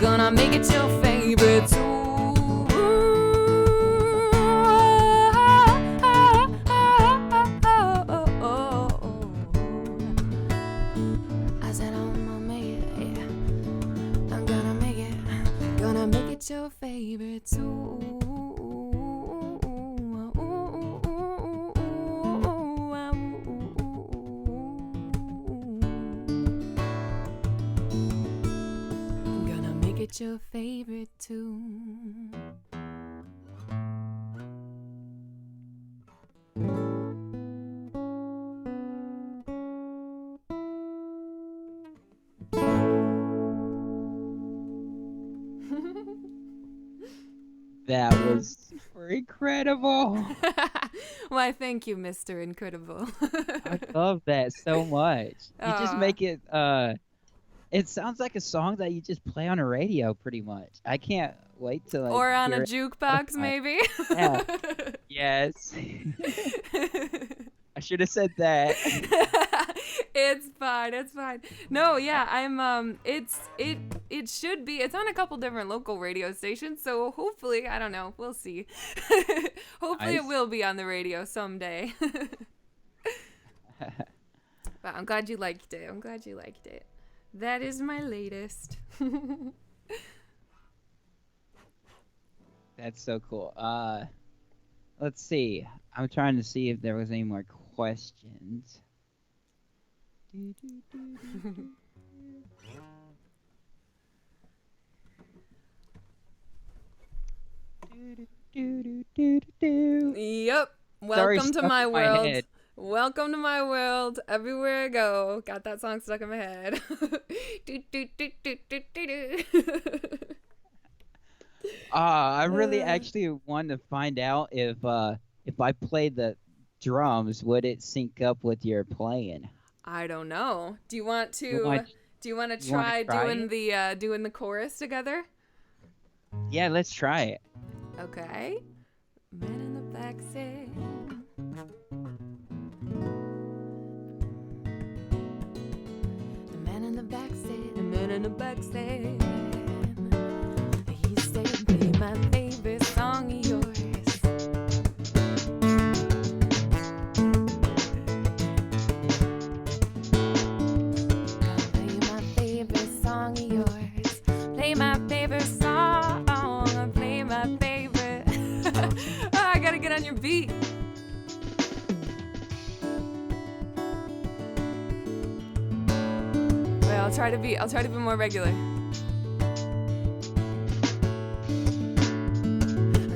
Gonna make it your favorite too. I said I'm gonna make it, yeah. I'm gonna make it your favorite too. It's your favorite tune. That was super incredible. Why, thank you, Mr. Incredible. I love that so much. You just make it it sounds like a song that you just play on a radio pretty much. I can't wait to like or on hear a it. jukebox maybe. Yeah. Yes. I should have said that. It's fine. No, yeah, I'm it should be. It's on a couple different local radio stations, so hopefully, I don't know, we'll see. Hopefully it will be on the radio someday. But I'm glad you liked it. That is my latest. That's so cool. Let's see. I'm trying to see if there was any more questions. Yep. Welcome to my world. Welcome to my world. Everywhere I go, got that song stuck in my head. I really actually want to find out if I played the drums, would it sync up with your playing? I don't know. Do you want to try doing the chorus together? Yeah, let's try it. Okay. Man in the back said. The man in the back said. The man in the back said. He said, play my favorite I'll try to be more regular. I'm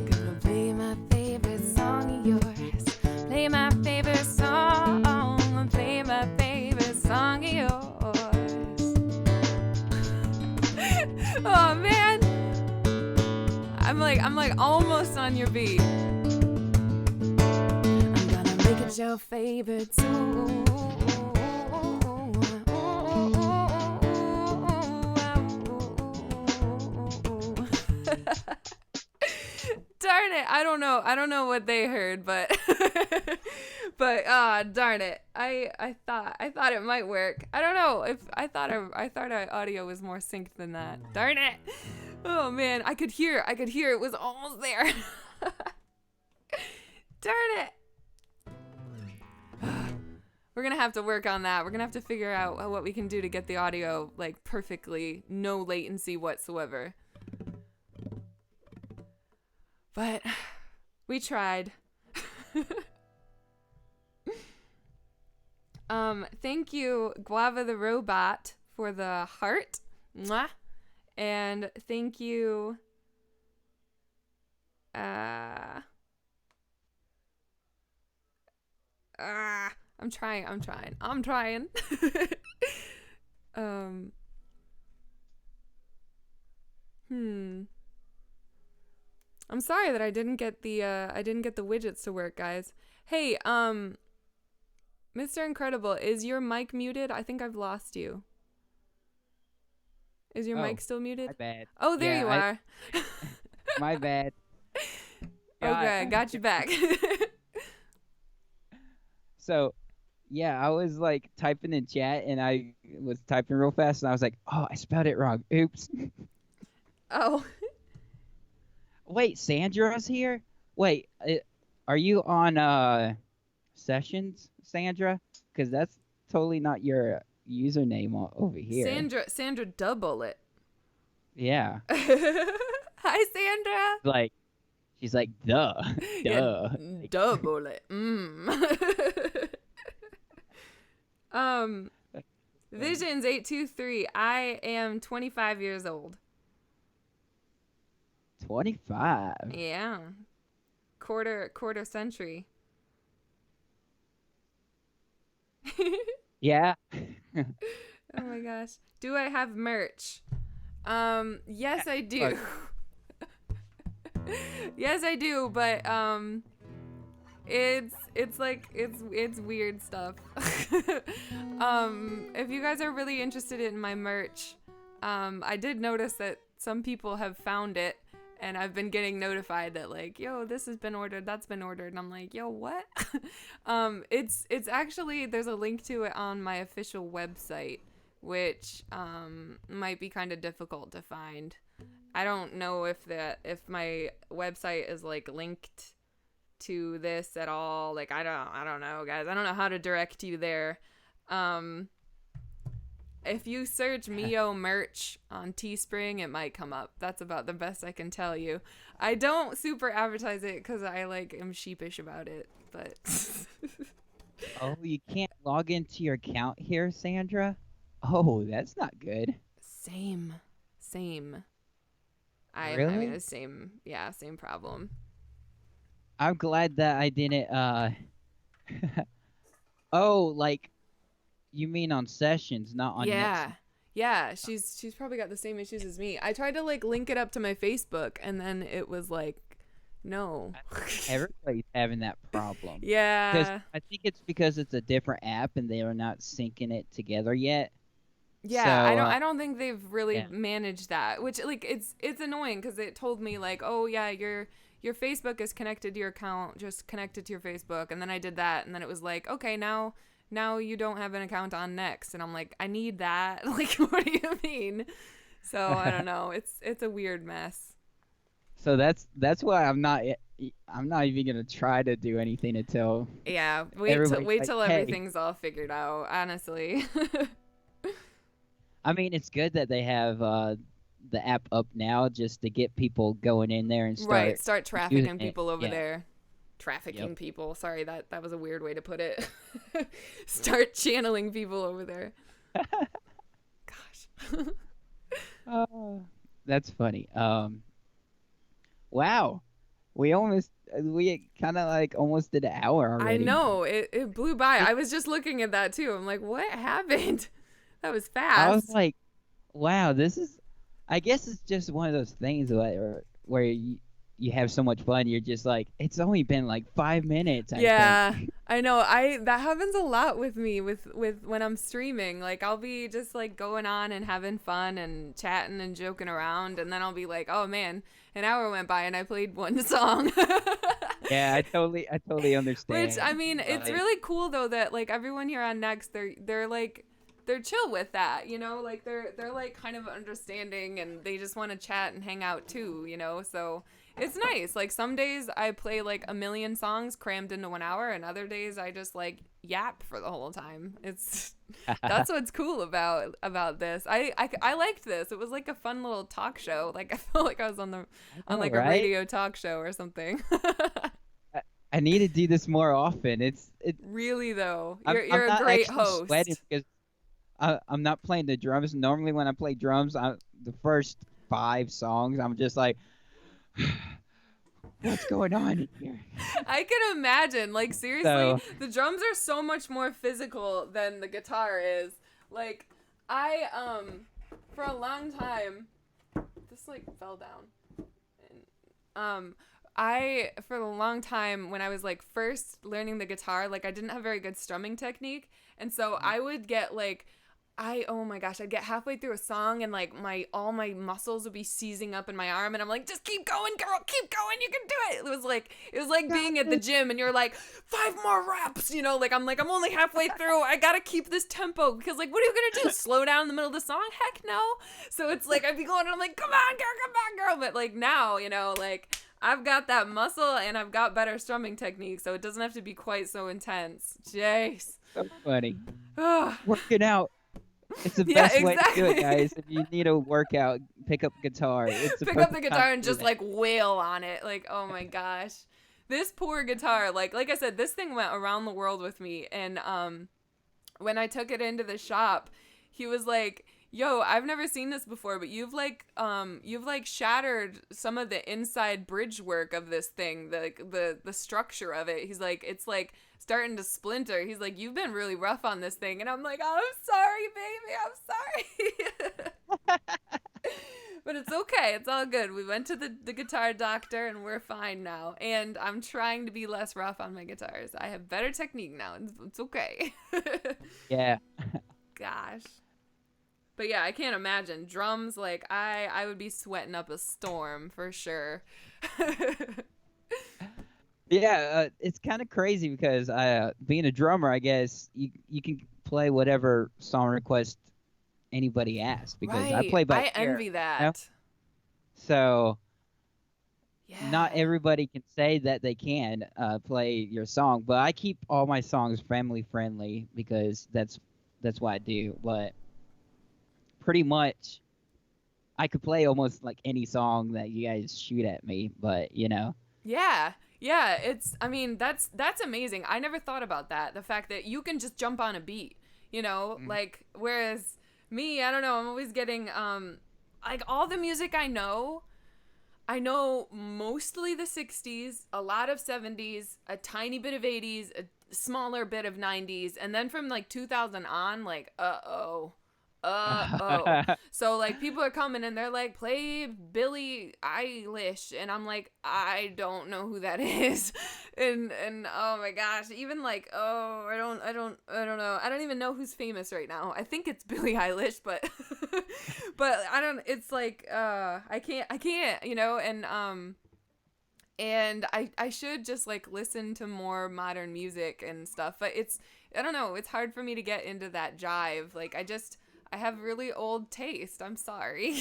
gonna play my favorite song of yours. Play my favorite song. Play my favorite song of yours. Oh man. I'm like almost on your beat. I'm gonna make it your favorite too. Darn it. I don't know what they heard, but darn it. I thought it might work. I don't know if I thought our audio was more synced than that. Darn it. Oh man, I could hear it was almost there. Darn it. We're gonna have to work on that. We're gonna have to figure out what we can do to get the audio like perfectly, no latency whatsoever. But we tried. Thank you, Guava the Robot, for the heart. Mwah. And thank you, I'm trying. I'm sorry that I didn't get the widgets to work, guys. Hey, Mr. Incredible, is your mic muted? I think I've lost you. Is your mic still muted? My bad. Oh, there you are. My bad. Okay, got you back. So, yeah, I was like typing in chat and I was typing real fast and I was like, oh, I spelled it wrong. Oops. Oh. Wait, Sandra's here? Wait, are you on Sessions, Sandra? Because that's totally not your username over here. Sandra Double it. Yeah. Hi, Sandra. She's like, duh. Yeah, double it. Visions 823. I am 25 years old. 25. Yeah. Quarter century. Yeah. Oh my gosh. Do I have merch? Yes I do. Yes I do, but it's weird stuff. If you guys are really interested in my merch, I did notice that some people have found it. And I've been getting notified that like, yo, this has been ordered, that's been ordered. And I'm like, yo, what? It's actually, there's a link to it on my official website, which might be kind of difficult to find. I don't know if my website is like linked to this at all. Like, I don't know, guys. I don't know how to direct you there. If you search Mio merch on Teespring, it might come up. That's about the best I can tell you. I don't super advertise it because I am sheepish about it, but. Oh, you can't log into your account here, Sandra? Oh, that's not good. Same. Really? I mean, same problem. I'm glad that I didn't, Oh, you mean on Sessions, not on Next. Yeah, she's probably got the same issues as me. I tried to link it up to my Facebook and then it was no. Everybody's having that problem. Yeah. Because I think it's because it's a different app and they are not syncing it together yet. Yeah, so, I don't think they've really managed that, which it's annoying because it told me oh yeah, your Facebook is connected to your account, just connect it to your Facebook, and then I did that and then it was okay, now you don't have an account on Next. And I'm like, I need that. What do you mean? So I don't know. It's a weird mess. So that's why I'm not even going to try to do anything until. Yeah. Wait till everything's all figured out, honestly. I mean, it's good that they have the app up now just to get people going in there and start trafficking people over there. Trafficking people. Sorry, that was a weird way to put it. Start channeling people over there. Gosh. gosh. Oh, that's funny. Wow. We kind of like almost did an hour I already. know it blew by. It, I was just looking at that too. I'm like, what happened? That was I was fast. like, wow, this is. I guess it's just one of those things where you have so much fun. You're just like, it's only been like 5 minutes, I think. Yeah, I know. I that happens a lot with me with when I'm streaming. Like I'll be just like going on and having fun and chatting and joking around, and then I'll be like, "Oh man, an hour went by and I played one song." Yeah, I totally Which I understand. mean, it's Like, really cool though that like everyone here on Next, they're like they're chill with that, you know? Like they're like kind of understanding and they just want to chat and hang out too, you know? So it's nice. Like some days I play like a million songs crammed into 1 hour, and other days I just like yap for the whole time. It's that's what's cool about this. I liked this. It was like a fun little talk show. Like I felt like I was I on know, like a right? radio talk show or something. I, I need to do this more often. It. Really though, I'm you're a not great actually sweating host. because I'm not playing the drums. Normally, when I play drums, the first 5 songs, I'm just like, what's going on in here? I can imagine. Like seriously, So, the drums are so much more physical than the guitar is. Like I for a long time this like fell down. And, I for a long time when I was like first learning the guitar, like I didn't have very good strumming technique, and so I would get like oh my gosh, I'd get halfway through a song and like my all my muscles would be seizing up in my arm and I'm like, just keep going, girl, keep going, you can do it. It was like got being at the this. gym and you're like, 5 more reps, you know, like I'm only halfway through. I gotta keep this tempo because like what are you gonna do? Slow down in the middle of the song? Heck no. So it's like I'd be going and I'm like, come on, girl. But like now, you know, like I've got that muscle and I've got better strumming technique, so it doesn't have to be quite so intense. Jeez. So funny. Ugh. Working out. It's the Yeah, best way to do it, exactly. guys. If you need a workout, pick up guitar. It's the Pick up the perfect time guitar and to do just that. like wail on it. Like, oh my gosh. This poor guitar, like I said, this thing went around the world with me. And when I took it into the shop, he was like, yo, I've never seen this before, but you've like shattered some of the inside bridge work of this thing, the structure of it. He's like, it's like starting to splinter. He's like, you've been really rough on this thing. And I'm like, oh, I'm sorry, baby. I'm sorry. But it's okay. It's all good. We went to the guitar doctor and we're fine now. And I'm trying to be less rough on my guitars. I have better technique now. It's okay. Yeah. Gosh. But yeah, I can't imagine. Drums, like, I would be sweating up a storm for sure. Yeah, it's kind of crazy because being a drummer, I guess you can play whatever song request anybody asks because I Right. play by I ear, envy you know? that. So not Yeah. everybody can say that they can play your song, but I keep all my songs family friendly because that's what I do. But pretty much, I could play almost like any song that you guys shoot at me, but Yeah. Yeah, I mean, that's amazing. I never thought about that. The fact that you can just jump on a beat, you know? Mhm. Like whereas me, I don't know, I'm always getting like all the music I know mostly the 60s, a lot of 70s, a tiny bit of 80s, a smaller bit of 90s, and then from like 2000 on, like, uh-oh. Uh-oh. So, like, people are coming and they're like, play Billie Eilish. And I'm like, I don't know who that is. And oh my gosh, even like, oh, I don't know. I don't even know who's famous right now. I think it's Billie Eilish, but, but I don't, it's like, I can't, you know, and I should just like listen to more modern music and stuff, but I don't know, it's hard for me to get into that jive. Like I have really old taste. I'm sorry.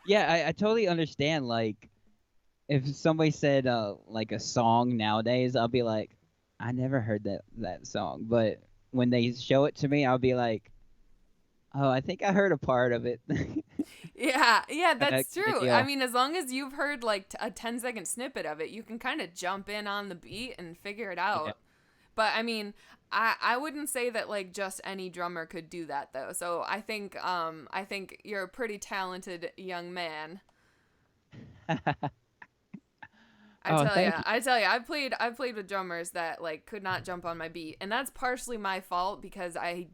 Yeah, I totally understand. Like, if somebody said like a song nowadays, I'll be like, I never heard that song. But when they show it to me, I'll be like, oh, I think I heard a part of it. Yeah, that's Kind of true. I deal. mean, as long as you've heard like a 10-second snippet of it, you can kind of jump in on the beat and figure it Yeah. out. But I mean, I wouldn't say that like just any drummer could do that though. So I think you're a pretty talented young man. Oh, thank you. I tell you, I've played with drummers that like could not jump on my beat, and that's partially my fault because I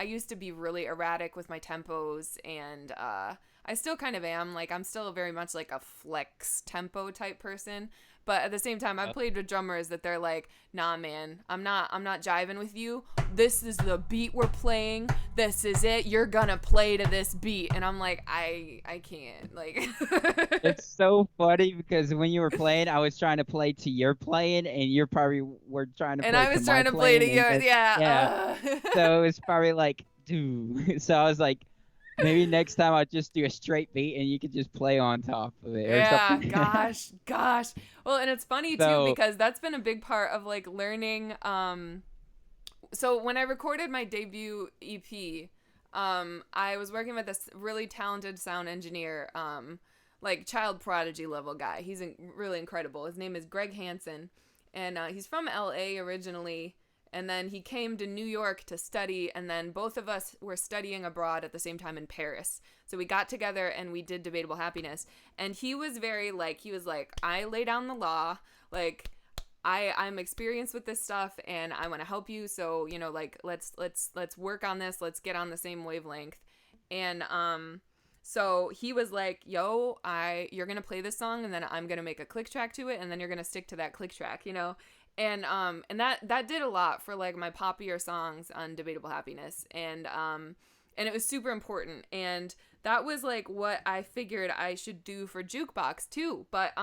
used to be really erratic with my tempos, and I still kind of am. Like I'm still very much like a flex tempo type person, but at the same time, I've played with drummers that they're like, nah, man, I'm not jiving with you. This is the beat we're playing. This is it. You're gonna play to this beat, and I'm like, I can't like. It's so funny because when you were playing, I was trying to play to your playing, and you're probably were trying to And play I to was my trying to play to playing, and yours. yeah. Yeah. So it was probably like, dude. So I was like, maybe next time I'll just do a straight beat, and you could just play on top of it or Yeah, something. gosh. Well, and it's funny too So, because that's been a big part of like learning so when I recorded my debut EP, I was working with this really talented sound engineer, like child prodigy level guy. He's really incredible. His name is Greg Hansen, and he's from LA originally, and then he came to New York to study, and then both of us were studying abroad at the same time in Paris. So we got together and we did Debatable Happiness, and he was very like, I lay down the law, like I'm experienced with this stuff and I want to help you, so you know, like let's work on this, let's get on the same wavelength. And so he was like, yo, you're gonna play this song and then I'm gonna make a click track to it and then you're gonna stick to that click track, you know. And that did a lot for like my poppier songs on Debatable Happiness. And it was super important, and that was like what I figured I should do for Jukebox too. But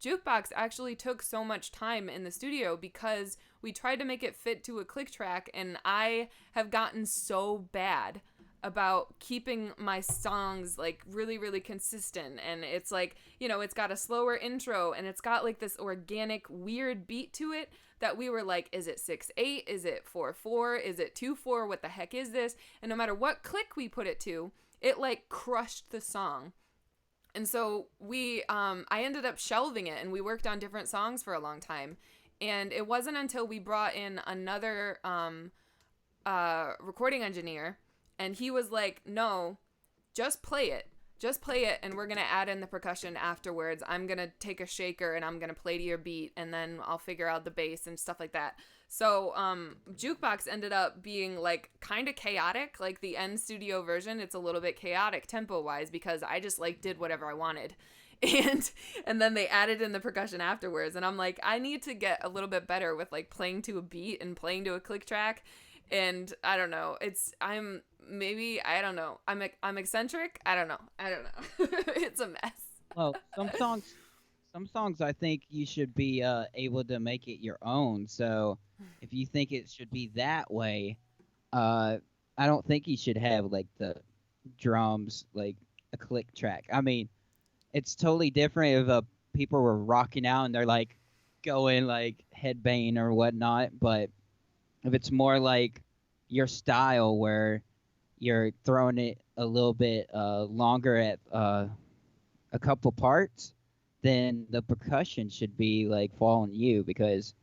Jukebox actually took so much time in the studio because we tried to make it fit to a click track, and I have gotten so bad about keeping my songs like really, really consistent. And it's like, you know, it's got a slower intro and it's got like this organic weird beat to it that we were like, is it 6/8? Is it 4/4? Is it 2/4? What the heck is this? And no matter what click we put it to, it like crushed the song. And so I ended up shelving it, and we worked on different songs for a long time. And it wasn't until we brought in another recording engineer, and he was like, no, just play it. Just play it, and we're going to add in the percussion afterwards. I'm going to take a shaker, and I'm going to play to your beat, and then I'll figure out the bass and stuff like that. So Jukebox ended up being, like, kind of chaotic. Like, the end studio version, it's a little bit chaotic tempo-wise because I just, like, did whatever I wanted. And then they added in the percussion afterwards, and I'm like, I need to get a little bit better with, like, playing to a beat and playing to a click track. And I don't know. I'm eccentric. I don't know. It's a mess. well, some songs I think you should be able to make it your own. So if you think it should be that way, I don't think you should have like the drums like a click track. I mean, it's totally different if people were rocking out and they're like going like headbang or whatnot. But if it's more like your style where you're throwing it a little bit longer at a couple parts, then the percussion should be like fall on you because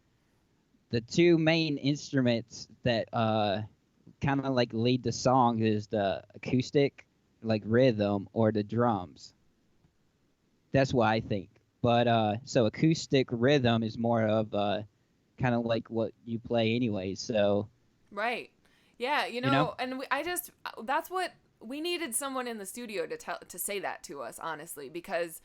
the two main instruments that kind of like lead the song is the acoustic like rhythm or the drums. That's what I think. But so acoustic rhythm is more of kind of like what you play anyway. So Right. Yeah, you you know, know, and that's what we needed, someone in the studio to say that to us, honestly, because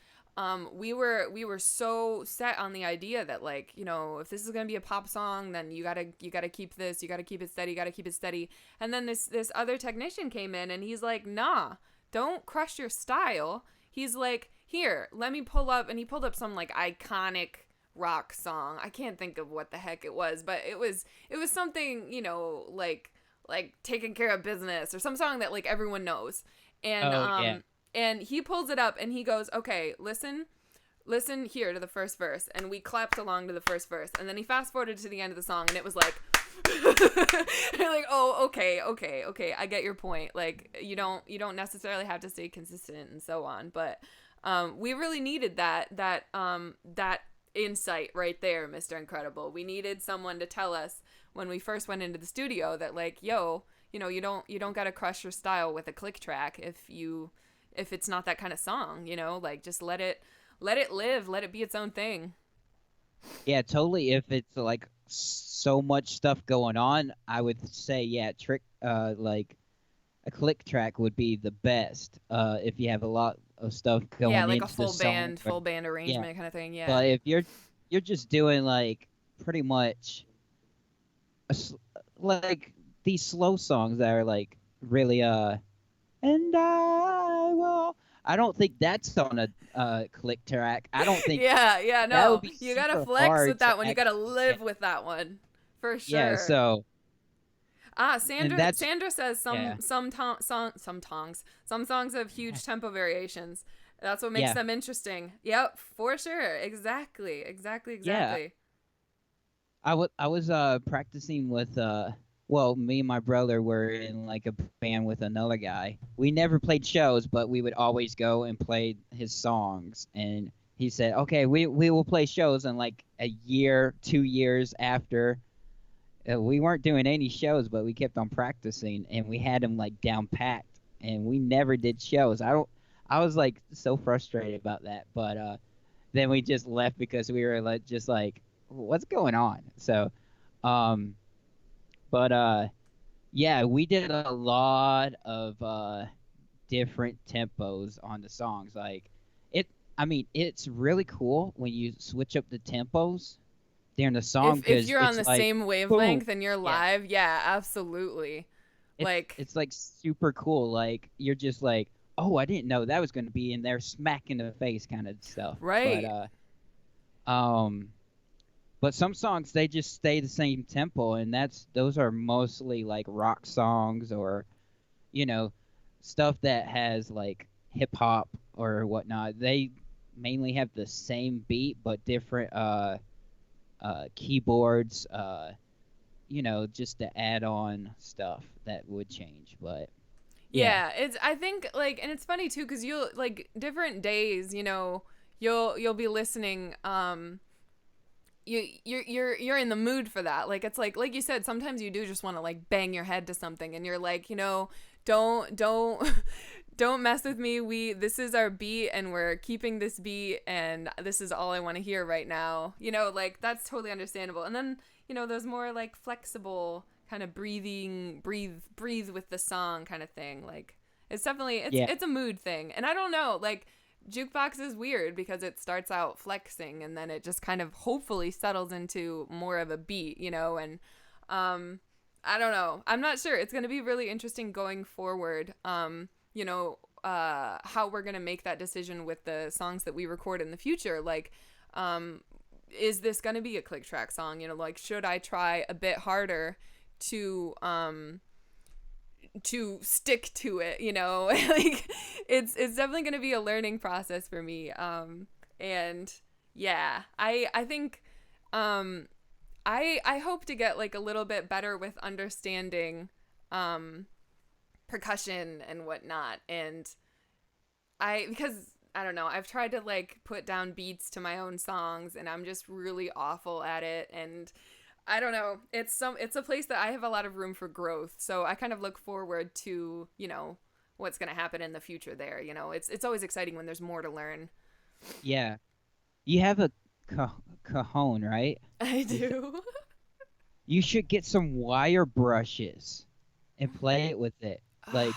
we were so set on the idea that, like, you know, if this is going to be a pop song, then you got to keep this, you got to keep it steady, you got to keep it steady. And then this other technician came in and he's like, "Nah, don't crush your style." He's like, "Here, let me pull up," and he pulled up some like iconic rock song. I can't think of what the heck it was, but it was something, you know, like Taking Care of Business or some song that like everyone knows. And oh yeah, and he pulls it up and he goes, "Okay, listen here to the first verse." And we clapped along to the first verse, and then he fast forwarded to the end of the song and it was like and you're like, "Oh, okay, I get your point. Like, you don't necessarily have to stay consistent and so on." But we really needed that insight right there, Mr. Incredible. We needed someone to tell us when we first went into the studio that like, yo, you don't gotta crush your style with a click track if it's not that kind of song, like just let it live, let it be its own thing. Yeah, totally. If it's like so much stuff going on, I would say yeah, trick like a click track would be the best. If you have a lot of stuff Yeah, going like a into the full song. band, Or, full band yeah, arrangement kind of thing. Yeah. but if you're just doing like pretty much a like these slow songs that are like really and I will. I don't think that's on a click track. I don't think Yeah, that would no. be You gotta super flex hard with to that one. You gotta actually get. live with that one. For Yeah, sure. so and that's Sandra says yeah. some songs have huge tempo variations. That's what makes Yeah. them interesting. Yep, for sure. Exactly. Exactly. Yeah. Exactly. I was practicing with well, me and my brother were in like a band with another guy. We never played shows, but we would always go and play his songs. And he said, "Okay, we will play shows." And like a year, 2 years after, we weren't doing any shows, but we kept on practicing, and we had them like down packed, and we never did shows. I don't. I was like so frustrated about that, but then we just left because we were like just like, what's going on? So, um, but yeah, we did a lot of different tempos on the songs. Like it, I mean, it's really cool when you switch up the tempos during the song If because you're on it's the like, same boom, wavelength and you're yeah, live, yeah, absolutely. Like, it's like super cool. Like you're just like, oh, I didn't know that was going to be in there, smack in the face kind of stuff. But right. um, but some songs they just stay the same tempo, and those are mostly like rock songs or you know stuff that has like hip hop or whatnot. They mainly have the same beat but different keyboards. Just to add on stuff that would change. But yeah, Yeah, it's I think like and it's funny too cuz you'll like different days, you'll be listening you're in the mood for that. Like it's like you said sometimes you do just want to like bang your head to something and you're like, don't don't mess with me. This is our beat and we're keeping this beat and this is all I want to hear right now. Like that's totally understandable. And then, there's more like flexible kind of breathe with the song kind of thing. Like it's definitely yeah, it's a mood thing. And I don't know, like Jukebox is weird because it starts out flexing and then it just kind of hopefully settles into more of a beat, and I don't know. I'm not sure. It's going to be really interesting going forward. How we're going to make that decision with the songs that we record in the future. Like, is this going to be a click track song? Like, should I try a bit harder to stick to it, like it's definitely going to be a learning process for me. And yeah, I think, I hope to get like a little bit better with understanding, percussion and whatnot. And because I don't know, I've tried to like put down beats to my own songs and I'm just really awful at it. And I don't know. It's a place that I have a lot of room for growth. So I kind of look forward to, what's going to happen in the future there. It's always exciting when there's more to learn. yeah. You have a cajon, right? I Is that, do. you should get some wire brushes and play it with it. Like,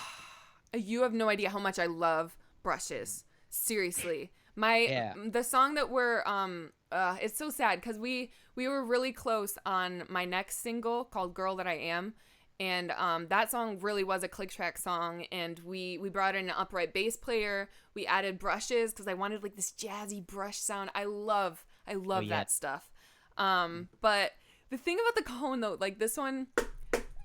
You have no idea how much I love brushes. Seriously. My yeah. the song that we're it's so sad cuz we were really close on my next single called Girl That I Am, and that song really was a click track song, and we brought in an upright bass player. We added brushes cuz I wanted like this jazzy brush sound. I love Oh yeah. that stuff. But the thing about the cone though, like this one,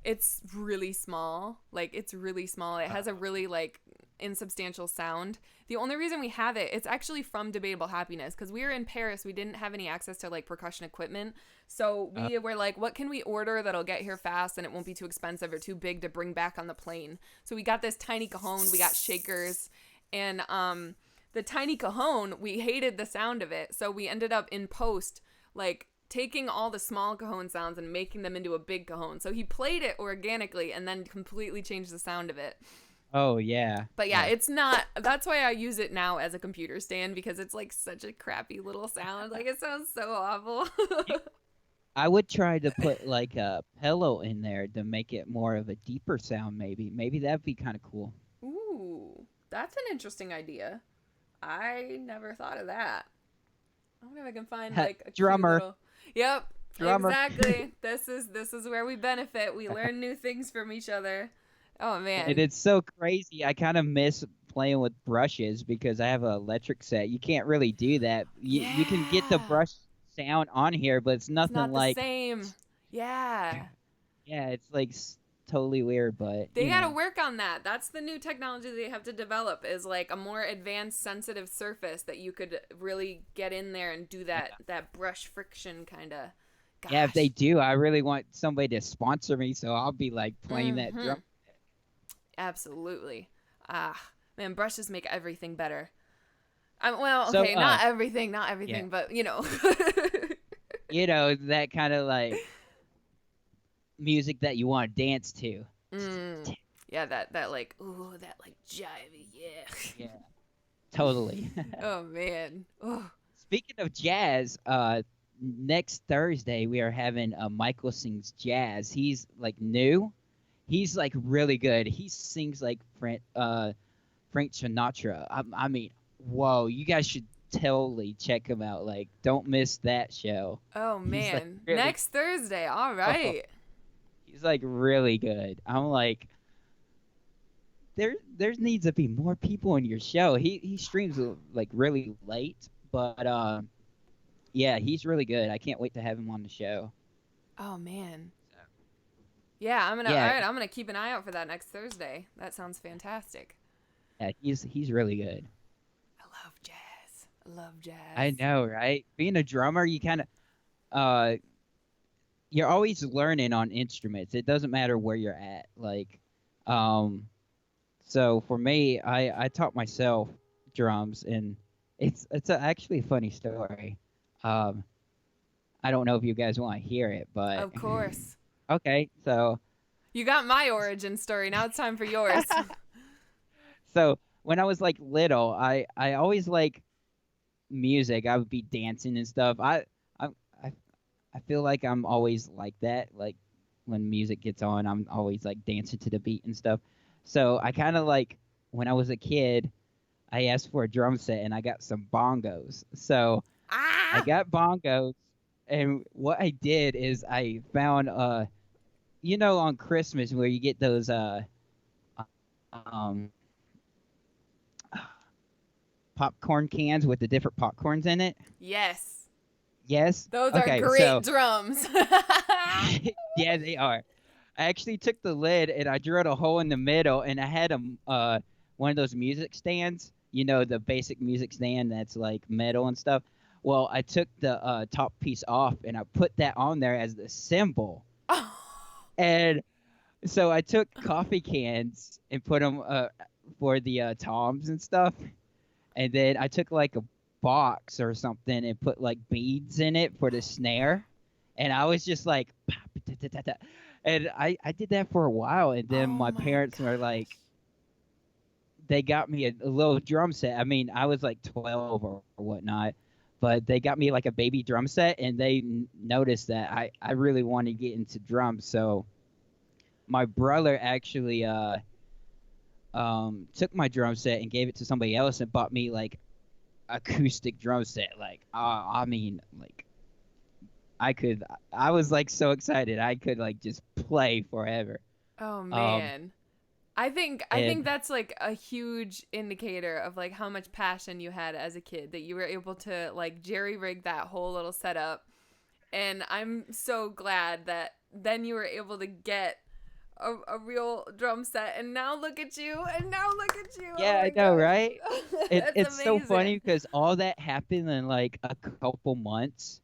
it's really small. Like it's really small. It has a really like insubstantial sound. The only reason we have it's actually from Debatable Happiness because we were in Paris. We didn't have any access to like percussion equipment. So we were like, what can we order that'll get here fast and it won't be too expensive or too big to bring back on the plane? So we got this tiny cajon. We got shakers, and the tiny cajon, we hated the sound of it, so we ended up in post like taking all the small cajon sounds and making them into a big cajon. So he played it organically and then completely changed the sound of it. Oh yeah. But yeah, Yeah. it's not. That's why I use it now as a computer stand, because it's like such a crappy little sound. Like it sounds so awful. I would try to put like a pillow in there to make it more of a deeper sound. Maybe that'd be kind of cool. Ooh, that's an interesting idea. I never thought of that. I wonder if I can find like a cute Drummer, little. Yep, drummer. exactly. This is where we benefit. We learn new things from each other. Oh And man. it's so crazy. I kind of miss playing with brushes because I have an electric set. You can't really do that. You can get the Yeah. brush sound on here, but it's It's nothing not the like. same. Yeah. Yeah, it's like totally weird, but They got to work on that. That's the new technology they have to develop, is like a more advanced sensitive surface that you could really get in there and do that brush friction kind of. yeah, if they Gosh. do, I really want somebody to sponsor me, so I'll be like playing that drum. Mhm. Absolutely. Ah, man, brushes make everything better. Well, So okay, not yeah, everything, but you know. that kind of like music that you want to dance to. Mm. Yeah, that like, ooh, that like jivey, yeah. Yeah, totally. Oh man. Oh. Speaking of jazz, next Thursday we are having Michael sings jazz. He's like new. He's like really good. He sings like Frank Sinatra. I mean, whoa! You guys should totally check him out. Like, don't miss that show. Oh He's like man. really, Next Thursday. All oh, right. he's like really good. I'm like, there needs to be more people in your show. He streams like really late, but yeah, he's really good. I can't wait to have him on the show. Oh man. Yeah, all Yeah, right, I'm gonna keep an eye out for that next Thursday. That sounds fantastic. yeah, he's really good. I love jazz. I love I jazz. know, right? Being a drummer, uh you're always learning on instruments. It doesn't matter where you're at. Like, um, so for me, I taught myself drums, and it's actually a funny story. Um, I don't know if you guys want to hear it, but Of course. okay. You got my origin story. Now it's time for yours. So when I was like little, I always like music. I would be dancing and stuff. I I I feel like I'm always like that. Like when music gets on, I'm always like dancing to the beat and stuff. So I kind of like when I was a kid, I asked for a drum set and I got some bongos. So I Ah! got bongos, and what I did is I found on Christmas where you get those um popcorn cans with the different popcorns in it. Yes. Yes. Those are Okay. great So drums. yeah, they are. I actually took the lid and I drilled a hole in the middle, and I had one of those music stands. The basic music stand that's like metal and stuff. Well, I took the top piece off and I put that on there as the symbol. And so I took coffee cans and put them for the toms and stuff. And then I took like a box or something and put like beads in it for the snare. And I was just like, and I did that for a while. And then Oh my my parents were like, gosh. they got me a little drum set. I mean, I was like 12 or whatnot, but they got me like a baby drum set, and they noticed that I really wanted to get into drums. So my brother actually took my drum set and gave it to somebody else and bought me like acoustic drum set. Like, I mean, like I was like so excited. I could like just play forever. Oh Um, man. I think and that's like a huge indicator of like how much passion you had as a kid, that you were able to like jerry rig that whole little setup. And I'm so glad that then you were able to get a real drum set, and now look at you, and now look at you. Oh yeah, my I know, gosh. right? That's It's so funny amazing. because all that happened in like a couple months.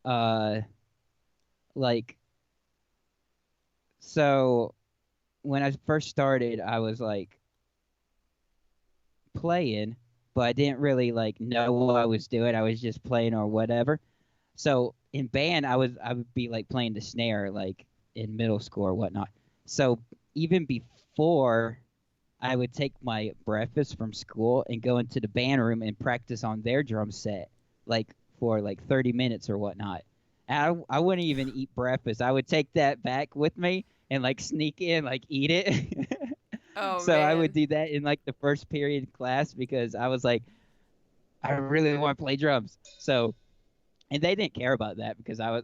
Uh, like so when I first started, I was like playing, but I didn't really like know what I was doing. I was just playing or whatever. So in band, I would be like playing the snare like in middle school or whatnot. So even before I would take my breakfast from school and go into the band room and practice on their drum set, like for like 30 minutes or whatnot. And I wouldn't even eat breakfast. I would take that back with me and like sneak in, like eat it. Oh So I would man. do that in like the first period class because I was like, I really want to play drums. So, and they didn't care about that because I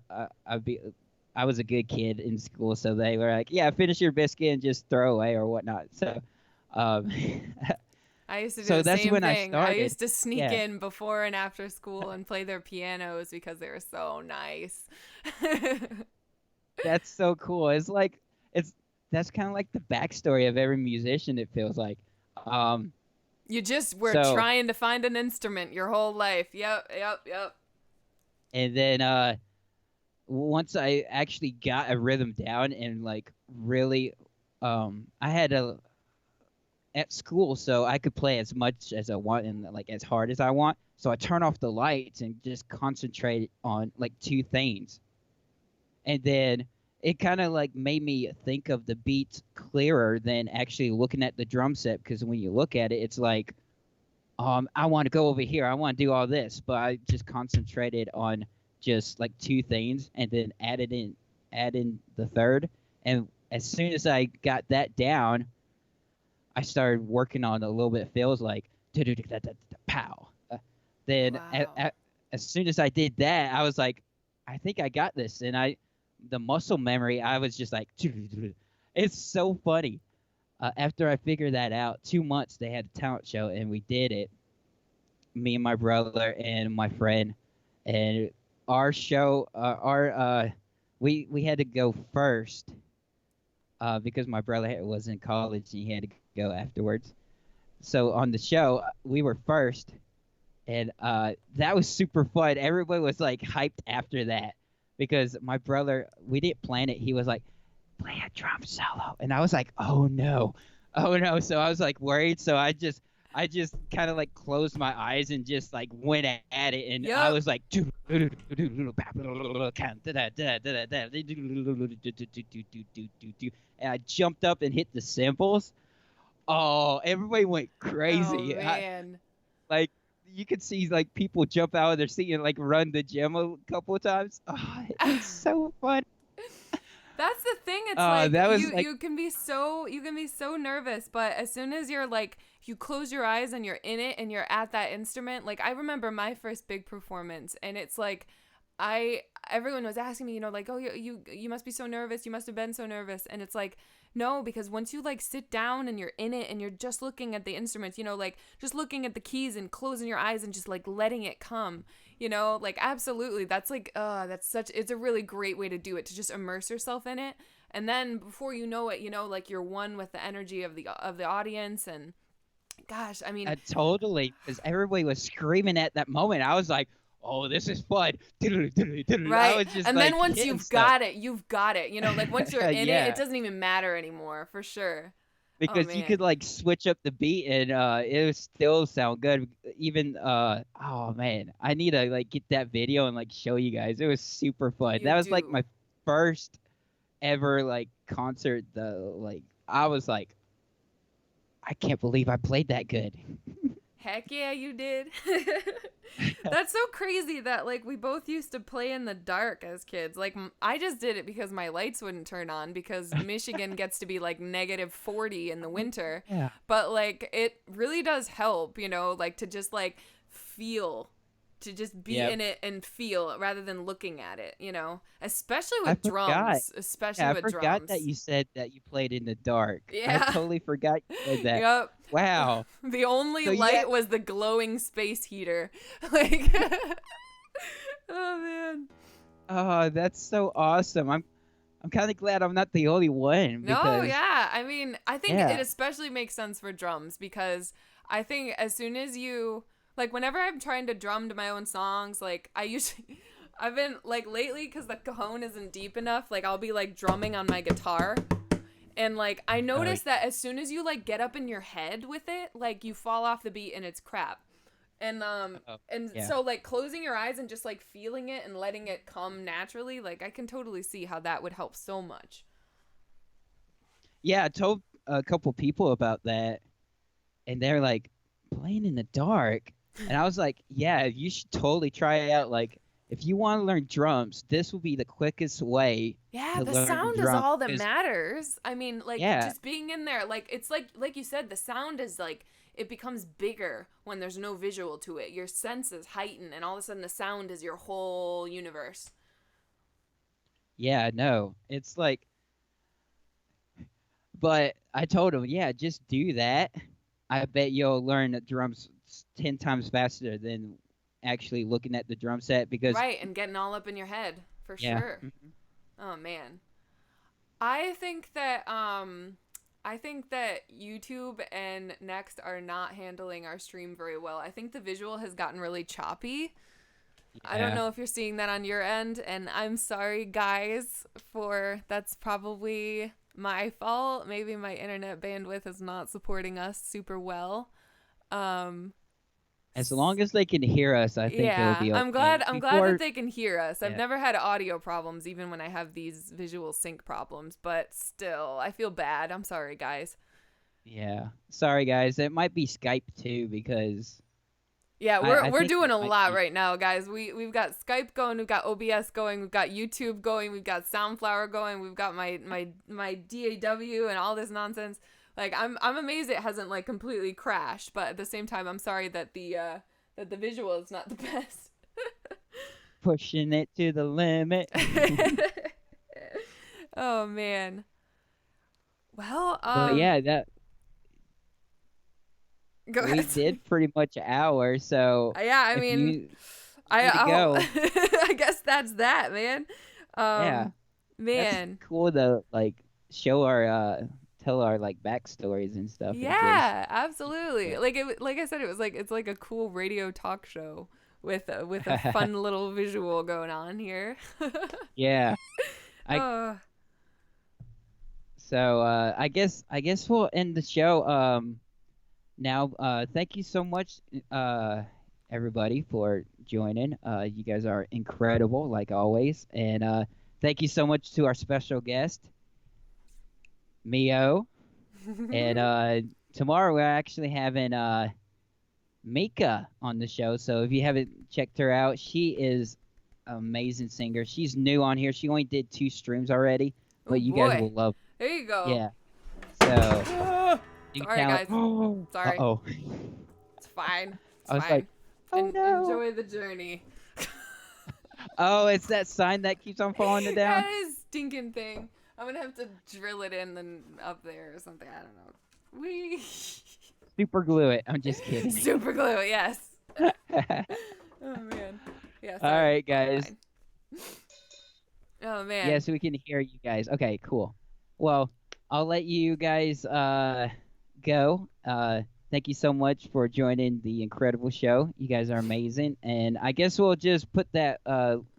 was a good kid in school, so they were like, yeah, finish your biscuit and just throw away or whatnot. So, um, I used to do so the that's same when I thing. I started. used to sneak Yeah, in before and after school and play their pianos because they were so nice. that's so cool. It's like it's that's kind of like the backstory of every musician. It feels like. Um, You just were so trying to find an instrument your whole life. Yep, yep, yep. and then once I actually got a rhythm down and like really, I had a at school so I could play as much as I want and like as hard as I want. So I turn off the lights and just concentrate on like two things. And then it kind of like made me think of the beats clearer than actually looking at the drum set because when you look at it, it's like, I want to go over here, I want to do all this, but I just concentrated on just like two things and then add in the third. And as soon as I got that down, I started working on a little bit feels like pow. Then Wow. as soon as I did that, I was like, I think I got this. And the muscle memory, I was just like, it's so funny. After I figured that out, 2 months they had a talent show and we did it. Me and my brother and my friend, and our show, we had to go first because my brother was in college and he had to go afterwards. So on the show, we were first, and that was super fun. Everybody was like hyped after that because my brother, we didn't plan it. He was like, play a drum solo, and I was like, oh no, oh no. So I was like worried. So I just kind of like closed my eyes and just like went at it, and I Yep. was like, and I jumped up and hit the cymbals. Oh, everybody went Oh crazy. man. Like you could see like people jump out of their seat and like run the gym a couple of times. Oh, it's so fun. That's the thing. It's like That was like, you can be so nervous, but as soon as you're like you close your eyes and you're in it and you're at that instrument, like I remember my first big performance and it's like I everyone was asking me, you know, like, "Oh, you must be so nervous. You must have been so nervous." And it's like, "No, because once you like sit down and you're in it and you're just looking at the instruments, you know, like just looking at the keys and closing your eyes and just like letting it come, you know, like absolutely. That's like that's such it's a really great way to do it, to just immerse yourself in it. And then before you know it, you know, like you're one with the energy of the audience and gosh, I mean, totally, because everybody was screaming at that moment. I was like, oh, this is fun. I right. was just And then like once hitting stuff. you've got it. You know, like once you're in it, it Yeah, doesn't even matter anymore, for sure. Oh because you could man. like switch up the beat and it would still sound good. Even oh man, I need to like get that video and like show you guys. It was super fun. You That was like do. my first ever like concert. The like I was like, I can't believe I played that good. Heck yeah, you did. That's so crazy that like we both used to play in the dark as kids. Like I just did it because my lights wouldn't turn on because Michigan gets to be like -40 in the winter. Yeah. But like it really does help, you know, like to just like feel, to just be Yep. in it and feel rather than looking at it, you know, especially I with forgot. drums, especially Yeah, I with forgot that drums. you said that you played in the dark. I Yeah. totally forgot you said that. Yep. Wow. The only So yeah, light was the glowing space heater. Like, oh man. oh, that's so awesome. I'm kind of glad I'm not the only one No, because yeah. I mean, I think it yeah. especially makes sense for drums because I think as soon as you like whenever I'm trying to drum to my own songs, like I usually I've been like lately cuz the cajon isn't deep enough, like I'll be like drumming on my guitar. And like I Oh, noticed that as soon as you like get up in your head with it, like you fall off the beat and it's crap. Oh, and yeah. so like closing your eyes and just like feeling it and letting it come naturally, like I can totally see how that would help so much. Yeah, I told a couple people about that, and they're like, playing in the dark. And I was like, yeah, you should totally try it out. Like, if you want to learn drums, this will be the quickest way Yeah, to the learn sound is drums. all that 'Cause, matters. I mean, like yeah, just being in there, like it's like you said, the sound is like it becomes bigger when there's no visual to it. Your senses heighten and all of a sudden the sound is your whole universe. yeah, no, it's like, but I told him, yeah, just do that. I bet you'll learn the drums 10 times faster than actually looking at the drum set because, Right, and getting all up in your head, for yeah. sure. Oh man. I think that YouTube and Next are not handling our stream very well. I think the visual has gotten really choppy. I don't Yeah. know if you're seeing that on your end, and I'm sorry guys for that's probably my fault. Maybe my internet bandwidth is not supporting us super well. Um As long as they can hear us, I think it'll yeah, be I'm okay. glad that Before, they can hear us. I've yeah. never had audio problems even when I have these visual sync problems, but still, I feel bad. I'm sorry, guys. Yeah. Sorry, guys. It might be Skype too because Yeah, I we're think doing it a might lot be. right now, guys. We've got Skype going, we've got OBS going, we've got YouTube going, we've got Soundflower going, we've got my DAW and all this nonsense. Like I'm amazed it hasn't like completely crashed, but at the same time I'm sorry that the visual is not the best. Pushing it to the limit. Oh man. Well, But yeah, that go we ahead. did pretty much an hour. So Yeah, I if mean, you I need to oh, go, I guess that's that, man. yeah, that's Man. cool to like show our tell our like backstories and stuff and just Yeah, absolutely. Like like I said, it was like it's like a cool radio talk show with a fun little visual going on here. yeah. I Oh, so I guess we'll end the show. Now, thank you so much, everybody, for joining. You guys are incredible, like always. And thank you so much to our special guest, Mio. And tomorrow we're actually having Mika on the show. So if you haven't checked her out, she is an amazing singer. She's new on here. She only did 2 streams already, oh but you guys boy. will love. There you go. Yeah. So Ah, new sorry, talent. guys. Sorry. Uh-oh. It's fine. It's I was like, fine. oh no. Enjoy the journey. Oh, it's that sign that keeps on falling down. That is stinking thing. I'm gonna have to drill it in and up there or something. I don't know. We Super glue it. I'm just kidding. super glue. Yes. All Oh man. Yeah. Sorry. right, guys. Fine. Oh man. Yes, we can hear you guys. Okay, cool. Well, I'll let you guys go. Thank you so much for joining the incredible show. You guys are amazing, and I guess we'll just put that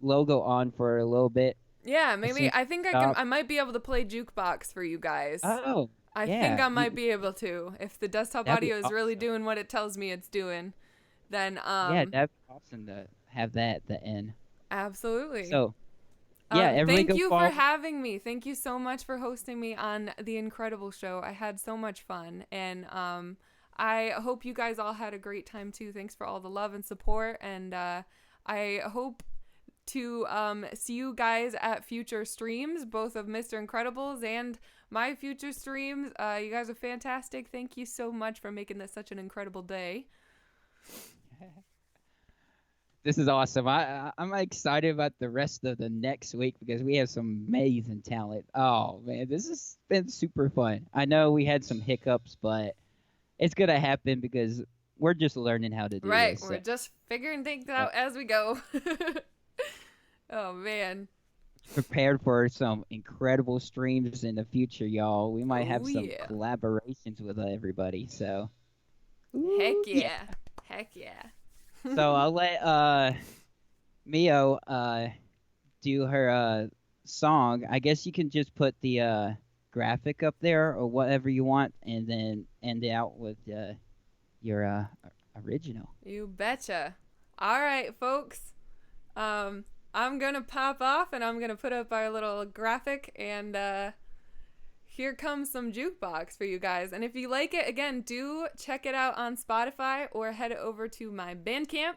logo on for a little bit. Yeah. As soon Maybe as I think we I can. stop. I might be able to play Jukebox for you guys. Oh, I think yeah. I might be able to. If the desktop That'd be audio is really awesome. doing what it tells me it's doing, then Yeah, that'd be awesome to have that at the end. absolutely. So, yeah, everybody Thank go you for follow. having me. Thank you so much for hosting me on the incredible show. I had so much fun, and I hope you guys all had a great time too. Thanks for all the love and support, and I hope to see you guys at future streams, both of Mr. Incredibles and my future streams. You guys are fantastic. Thank you so much for making this such an incredible day. This is awesome. I'm excited about the rest of the next week because we have some amazing talent. Oh man, this has been super fun. I know we had some hiccups, but it's gonna happen because we're just learning how to do Right, this. we're just figuring things So, out as we go. Oh man. prepared for some incredible streams in the future, y'all. We might have Oh some yeah. collaborations with everybody. So, Heck ooh, yeah. yeah. Heck yeah. So I'll let Mio do her song. I guess you can just put the graphic up there or whatever you want, and then end it out with your Original. You betcha. All right, folks. I'm gonna pop off and I'm gonna put up our little graphic, and here comes some Jukebox for you guys. And if you like it, again, do check it out on Spotify or head over to my Bandcamp.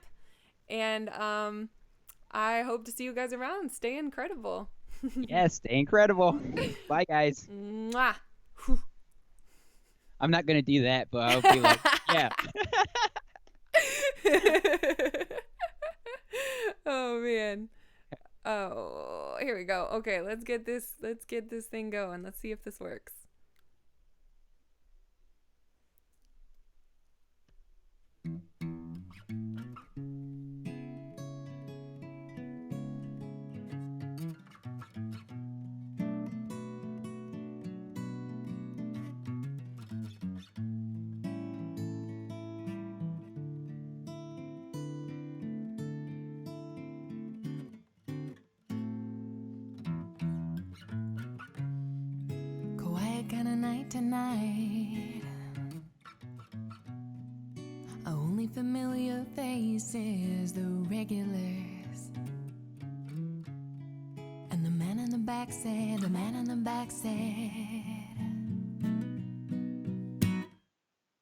And I hope to see you guys around. Stay incredible. Yes, stay incredible. Bye, guys. Mwah. I'm not gonna do that, but I'll be like, yeah. Oh man. Oh, here we go. Okay, let's get this thing going. Let's see if this works. Quiet kind of night tonight. Only familiar faces, the regulars. And the man in the back said,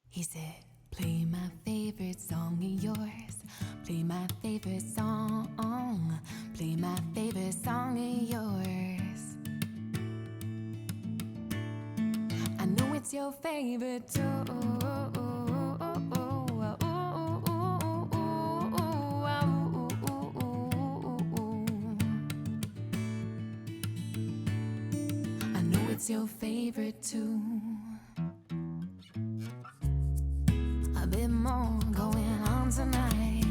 he said, play my favorite song of yours. Play my favorite song. Play my favorite song of yours. I know it's your favorite too. I know it's your favorite too. A bit more going on tonight.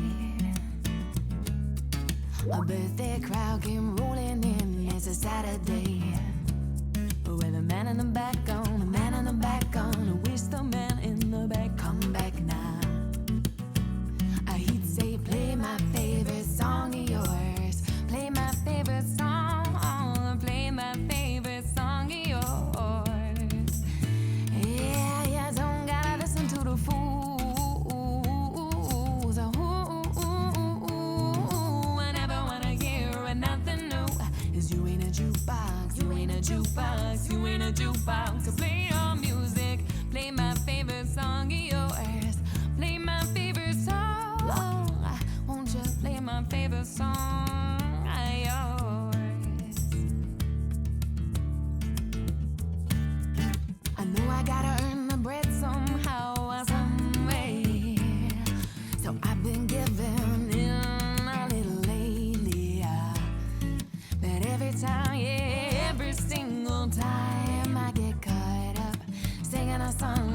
A birthday crowd came rolling in. It's a Saturday. With a man in the back on, I wish the man in the back come back now. He'd say, play my favorite song of yours. Play my favorite song. Play my favorite song of yours. Yeah, you don't gotta listen to the fools. I never wanna hear nothing new. 'Cause you ain't a jukebox, you ain't a jukebox, you ain't a jukebox. So play your music, play my favorite song of yours. Play my favorite song. Won't you play my favorite song of yours? I know I gotta earn the bread somehow, some way. So I've been giving in a little lately. But every time, yeah, every single time I get caught up singing a song